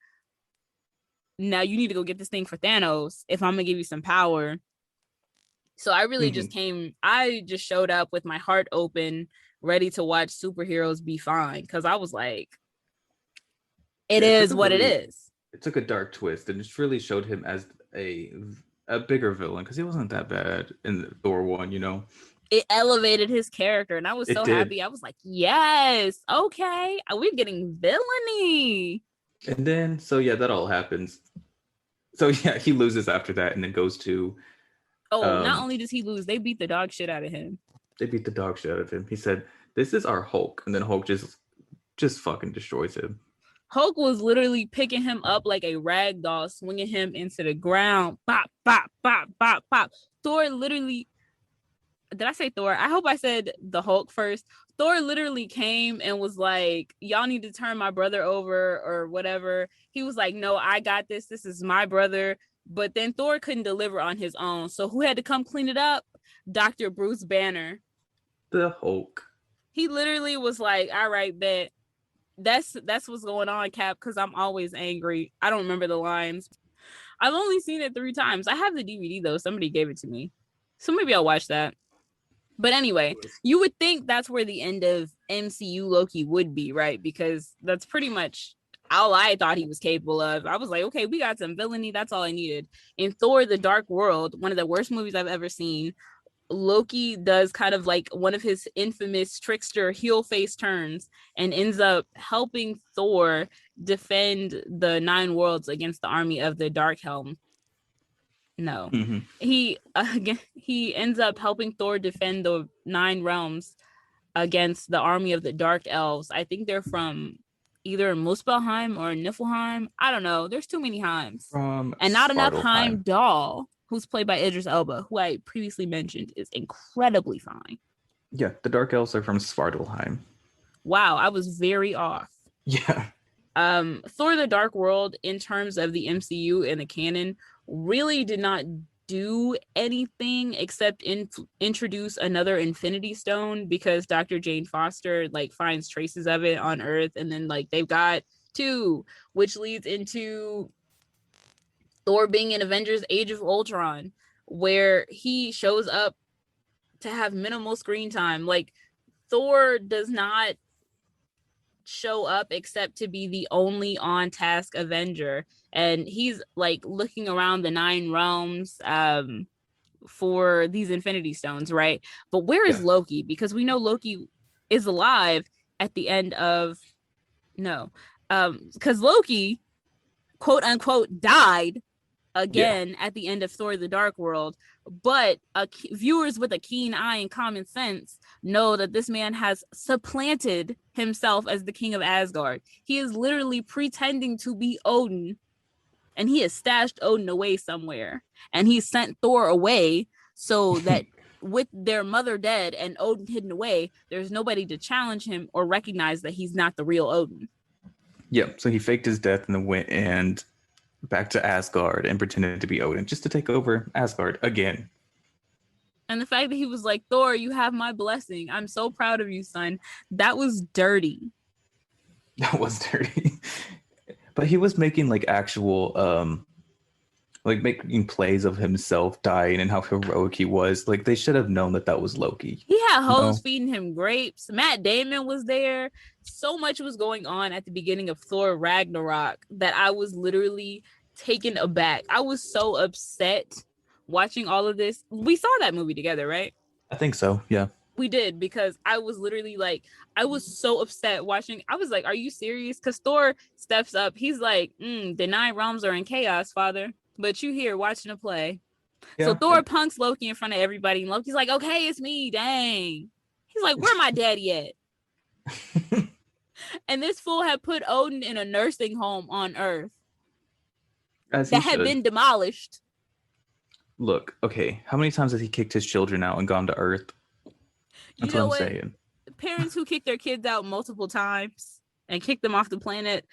now you need to go get this thing for Thanos if I'm gonna give you some power. So I really I just showed up with my heart open, ready to watch superheroes be fine, because I was like, it is what it is. It took a dark twist, and it really showed him as a bigger villain, because he wasn't that bad in Thor 1, It elevated his character, and I was so happy. I was like, yes, okay, we're getting villainy. And then, so yeah, that all happens. So yeah, he loses after that, and then goes to... not only does he lose, they beat the dog shit out of him. They beat the dog shit out of him. He said, this is our Hulk. And then Hulk just fucking destroys him. Hulk was literally picking him up like a rag doll, swinging him into the ground. Bop, bop, bop, bop, bop. Thor literally... Did I say Thor? I hope I said the Hulk first. Thor literally came and was like, y'all need to turn my brother over or whatever. He was like, no, I got this. This is my brother. But then Thor couldn't deliver on his own. So who had to come clean it up? Dr. Bruce Banner. The Hulk. He literally was like, all right, bet. That's what's going on, Cap, because I'm always angry. I don't remember the lines. I've only seen it 3 times. I have the DVD, though. Somebody gave it to me. So maybe I'll watch that. But anyway, you would think that's where the end of MCU Loki would be, right? Because that's pretty much all I thought he was capable of. I was like, okay, we got some villainy. That's all I needed. In Thor: The Dark World, one of the worst movies I've ever seen, Loki does kind of like one of his infamous trickster heel face turns and ends up helping Thor defend the 9 worlds against the army of the Darkhelm. No, he ends up helping Thor defend the 9 realms against the army of the Dark Elves. I think they're from either Muspelheim or Niflheim. I don't know. There's too many Heims. And not enough Heimdall, who's played by Idris Elba, who I previously mentioned is incredibly fine. Yeah, the Dark Elves are from Svartalfheim. Wow, I was very off. Yeah. Thor: The Dark World, in terms of the MCU and the canon, really did not do anything except introduce another Infinity Stone, because Dr. Jane Foster like finds traces of it on Earth, and then like they've got two, which leads into Thor being in Avengers Age of Ultron, where he shows up to have minimal screen time. Like, Thor does not show up except to be the only on task Avenger, and he's like looking around the nine realms for these Infinity Stones, right? But where is Yeah. Loki? Because we know Loki is alive at the end of no, because Loki, quote unquote, died Yeah. again at the end of Thor the Dark World. But viewers with a keen eye and common sense know that this man has supplanted himself as the king of Asgard. He is literally pretending to be Odin, and he has stashed Odin away somewhere. And he sent Thor away so that with their mother dead and Odin hidden away, there's nobody to challenge him or recognize that he's not the real Odin. Yeah. So he faked his death and then went and back to Asgard and pretended to be Odin just to take over Asgard again. And the fact that he was like, Thor, you have my blessing. I'm so proud of you, son. That was dirty. That was dirty. But he was making like actual like making plays of himself dying and how heroic he was. Like they should have known that that was Loki. He had hoes feeding him grapes. Matt Damon was there. So much was going on at the beginning of Thor Ragnarok that I was literally taken aback. I was so upset watching all of this. We saw that movie together, right? I think so. Yeah. We did, because I was literally like, I was so upset watching. I was like, are you serious? Because Thor steps up. He's like, the nine realms are in chaos, father. But you here watching a play. Yeah. So Thor punks Loki in front of everybody. And Loki's like, okay, it's me. Dang. He's like, where my daddy at? And this fool had put Odin in a nursing home on Earth that had been demolished. Look, okay, how many times has he kicked his children out and gone to Earth? That's what I'm saying. Parents who kick their kids out multiple times and kick them off the planet,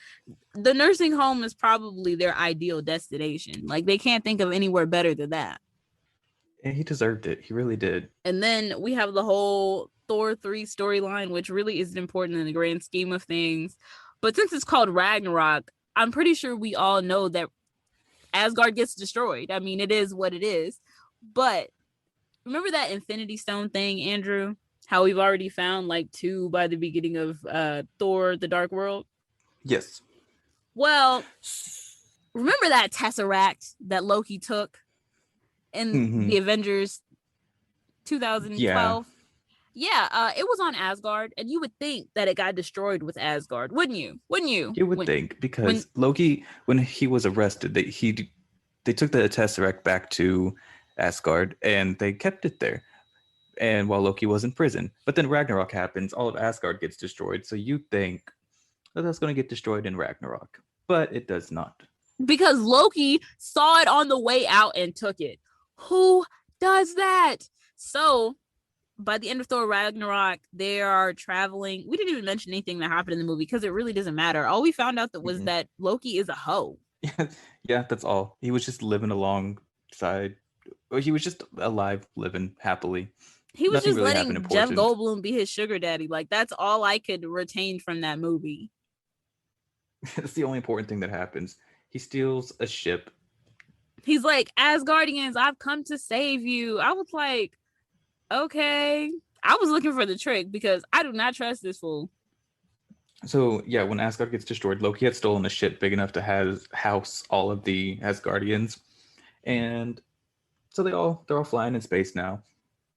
the nursing home is probably their ideal destination. Like, they can't think of anywhere better than that. And he deserved it. He really did. And then we have the whole Thor 3 storyline, which really isn't important in the grand scheme of things. But since it's called Ragnarok, I'm pretty sure we all know that Asgard gets destroyed. I mean, it is what it is. But remember that Infinity Stone thing, Andrew? How we've already found like 2 by the beginning of Thor the Dark World? Yes. Well, remember that tesseract that Loki took in the Avengers 2012? Yeah, it was on Asgard, and you would think that it got destroyed with Asgard, wouldn't you? You would think, because Loki, when he was arrested, they took the tesseract back to Asgard and they kept it there. And while Loki was in prison, but then Ragnarok happens, all of Asgard gets destroyed. So you think that that's going to get destroyed in Ragnarok, but it does not. Because Loki saw it on the way out and took it. Who does that? So by the end of Thor Ragnarok, they are traveling. We didn't even mention anything that happened in the movie because it really doesn't matter. All we found out that was that Loki is a hoe. Yeah, that's all. He was just living alongside. He was just alive, living happily. He was just letting Jeff Goldblum be his sugar daddy. Like, that's all I could retain from that movie. That's the only important thing that happens. He steals a ship. He's like, Asgardians, I've come to save you. I was like, okay. I was looking for the trick because I do not trust this fool. So, yeah, when Asgard gets destroyed, Loki had stolen a ship big enough to house all of the Asgardians. And so they're all flying in space now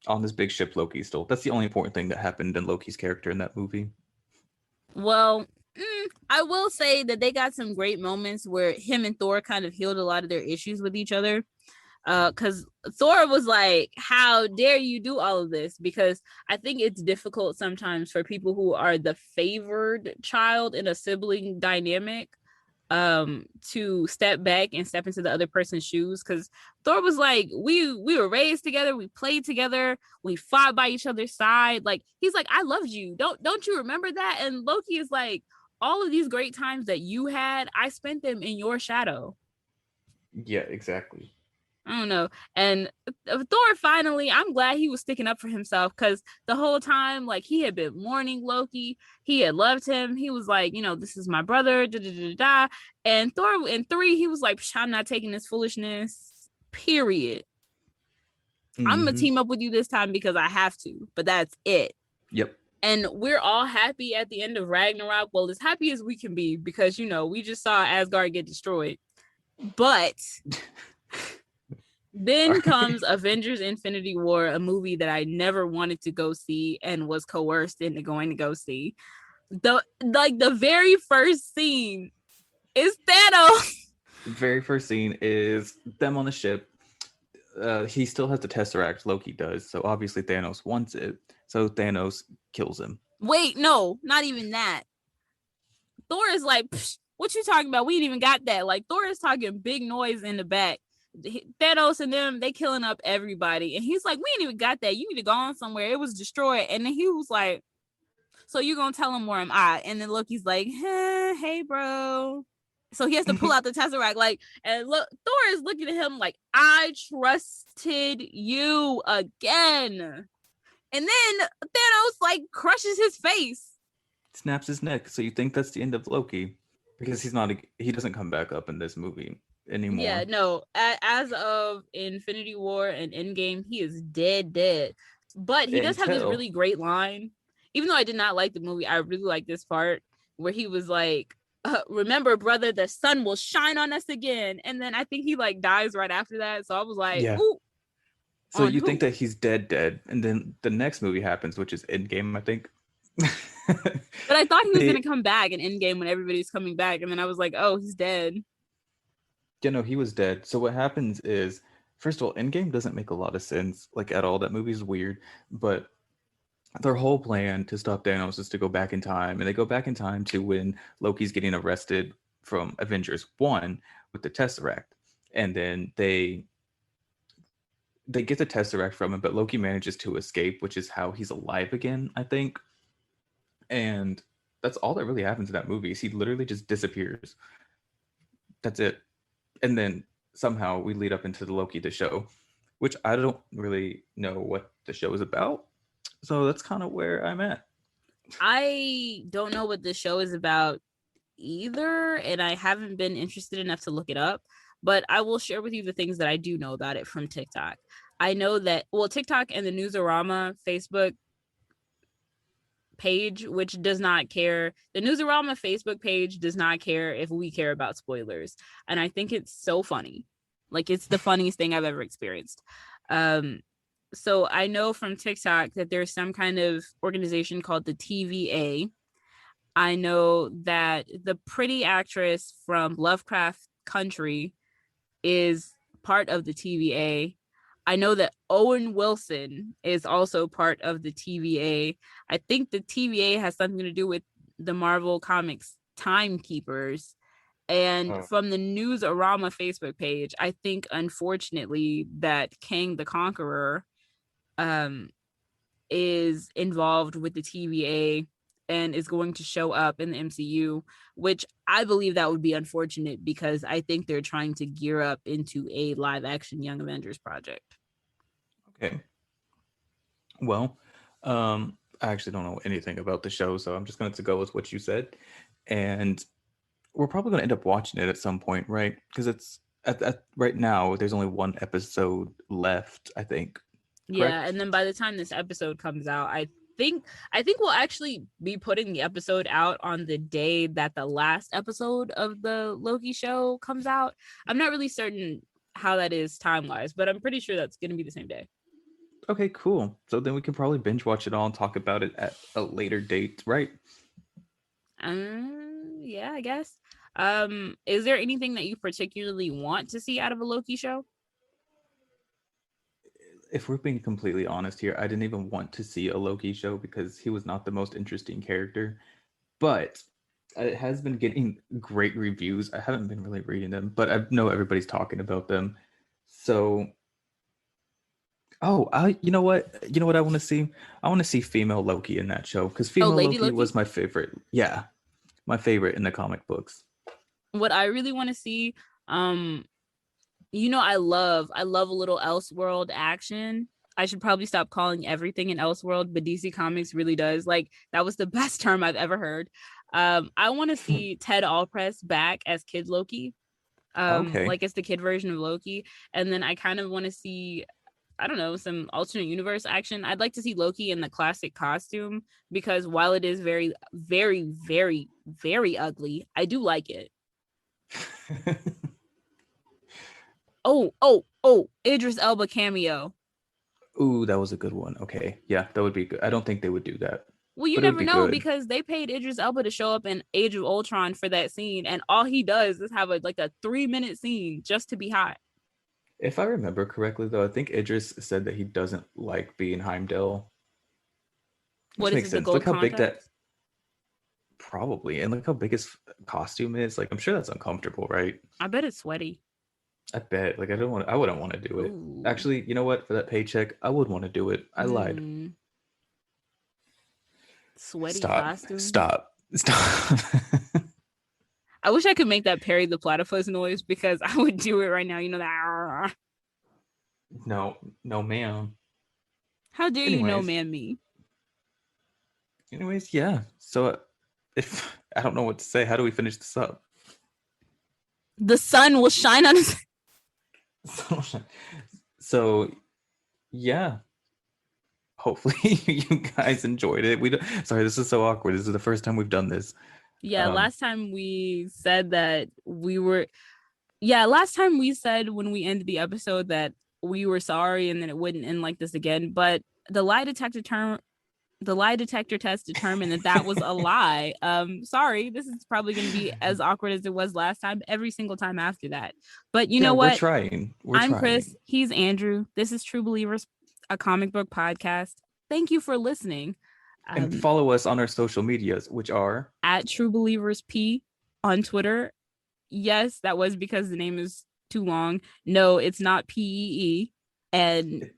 on this big ship Loki stole. That's the only important thing that happened in Loki's character in that movie. Well, I will say that they got some great moments where him and Thor kind of healed a lot of their issues with each other. Because Thor was like, how dare you do all of this? Because I think it's difficult sometimes for people who are the favored child in a sibling dynamic to step back and step into the other person's shoes. Because Thor was like, we were raised together, we played together, we fought by each other's side. Like, he's like, I loved you. Don't you remember that? And Loki is like, all of these great times that you had, I spent them in your shadow. Yeah, exactly. I don't know. And Thor finally, I'm glad he was sticking up for himself, because the whole time, like, he had been mourning Loki. He had loved him. He was like, this is my brother. Da, da, da, da. And Thor in 3, he was like, I'm not taking this foolishness. Period. I'm gonna team up with you this time because I have to. But that's it. Yep. And we're all happy at the end of Ragnarok. Well, as happy as we can be, because we just saw Asgard get destroyed. But then comes Avengers Infinity War, a movie that I never wanted to go see and was coerced into going to go see. The very first scene is Thanos. The very first scene is them on the ship. He still has the tesseract, Loki does, so obviously Thanos wants it. So Thanos kills him. Wait, no, not even that. Thor is like, what you talking about? We ain't even got that. Like, Thor is talking big noise in the back. Thanos and them, they killing up everybody. And he's like, we ain't even got that. You need to go on somewhere. It was destroyed. And then he was like, so you gonna tell him where I'm at? And then Loki's like, hey, bro. So he has to pull out the tesseract, like, and look, Thor is looking at him like, I trusted you again. And then Thanos like crushes his face, snaps his neck. So you think that's the end of Loki, because he doesn't come back up in this movie anymore. Yeah, no, as of Infinity War and Endgame, he is dead. But he does have this really great line. Even though I did not like the movie, I really like this part where he was like, remember, brother, the sun will shine on us again. And then I think he like dies right after that. So I was like, yeah. Ooh. So you think that he's dead, and then the next movie happens, which is Endgame, I think. But I thought he was going to come back in Endgame when everybody's coming back. And then I was like, oh, he's dead. Yeah, no, he was dead. So what happens is, first of all, Endgame doesn't make a lot of sense, like, at all. That movie's weird. But their whole plan to stop Thanos is to go back in time. And they go back in time to when Loki's getting arrested from Avengers 1 with the tesseract. And then they get the tesseract from him, but Loki manages to escape, which is how he's alive again, I think. And that's all that really happens in that movie. Is he literally just disappears. That's it. And then somehow we lead up into the Loki, the show, which I don't really know what the show is about. So that's kind of where I'm at. I don't know what the show is about either, and I haven't been interested enough to look it up. But I will share with you the things that I do know about it from TikTok. I know that, TikTok and the Newsarama Facebook page, which does not care. The Newsarama Facebook page does not care if we care about spoilers. And I think it's so funny. Like, it's the funniest thing I've ever experienced. So I know from TikTok that there's some kind of organization called the TVA. I know that the pretty actress from Lovecraft Country is part of the TVA. I know that Owen Wilson is also part of the TVA. I think the TVA has something to do with the Marvel Comics Timekeepers. And from the Newsarama Facebook page, I think, unfortunately, that Kang the Conqueror is involved with the TVA and is going to show up in the MCU, which I believe that would be unfortunate, because I think they're trying to gear up into a live action Young Avengers project. Okay. Well, I actually don't know anything about the show, so I'm just going to go with what you said. And we're probably going to end up watching it at some point, right? Because it's at right now, there's only one episode left, I think. Correct? Yeah, and then by the time this episode comes out, I think we'll actually be putting the episode out on the day that the last episode of the Loki show comes out. I'm not really certain how that is time-wise, but I'm pretty sure that's going to be the same day. Okay, cool. So then we can probably binge watch it all and talk about it at a later date, right? Yeah, I guess. Is there anything that you particularly want to see out of a Loki show? If we're being completely honest here, I didn't even want to see a Loki show because he was not the most interesting character. But it has been getting great reviews. I haven't been really reading them, but I know everybody's talking about them. So, you know what I want to see? I want to see female Loki in that show, because female Loki was my favorite. Yeah, my favorite in the comic books. What I really want to see, I love a little Elseworld action. I should probably stop calling everything an Elseworld, but DC Comics really does. Like, that was the best term I've ever heard. I want to see Ted Allpress back as Kid Loki. Okay. Like, it's the kid version of Loki. And then I kind of want to see, I don't know, some alternate universe action. I'd like to see Loki in the classic costume, because while it is very, very, very, very ugly, I do like it. Oh, Idris Elba cameo. Ooh, that was a good one. Okay. Yeah, that would be good. I don't think they would do that. Well, you But it would never be know, good. because they paid Idris Elba to show up in Age of Ultron for that scene, and all he does is have a 3-minute scene just to be hot. If I remember correctly, though, I think Idris said that he doesn't like being Heimdall, What which is makes it, the sense. gold Look how big that contacts? probably, and look how big his costume is. Like, I'm sure that's uncomfortable, right? I bet it's sweaty. I bet. Like, I wouldn't want to do it. Ooh. Actually, you know what? For that paycheck, I would want to do it. I lied. Sweaty Stop. costume. Stop. I wish I could make that Perry the Platypus noise, because I would do it right now. You know that. No, no, ma'am. How dare you know, man, me? Anyways, yeah. So, if I don't know what to say, how do we finish this up? The sun will shine on his. So, yeah. Hopefully, you guys enjoyed it. Sorry, this is so awkward. This is the first time we've done this. Yeah, last time we said that we were. Yeah, last time we said when we ended the episode that we were sorry and then it wouldn't end like this again. But the lie detector test determined that was a lie. Sorry, this is probably going to be as awkward as it was last time, every single time after that. But you know what? We're trying. I'm Chris. He's Andrew. This is True Believers, a comic book podcast. Thank you for listening. And follow us on our social medias, which are at True Believers P on Twitter. Yes, that was because the name is too long. No, it's not PEE. And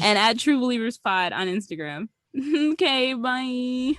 at True Believers Pod on Instagram. Okay, bye.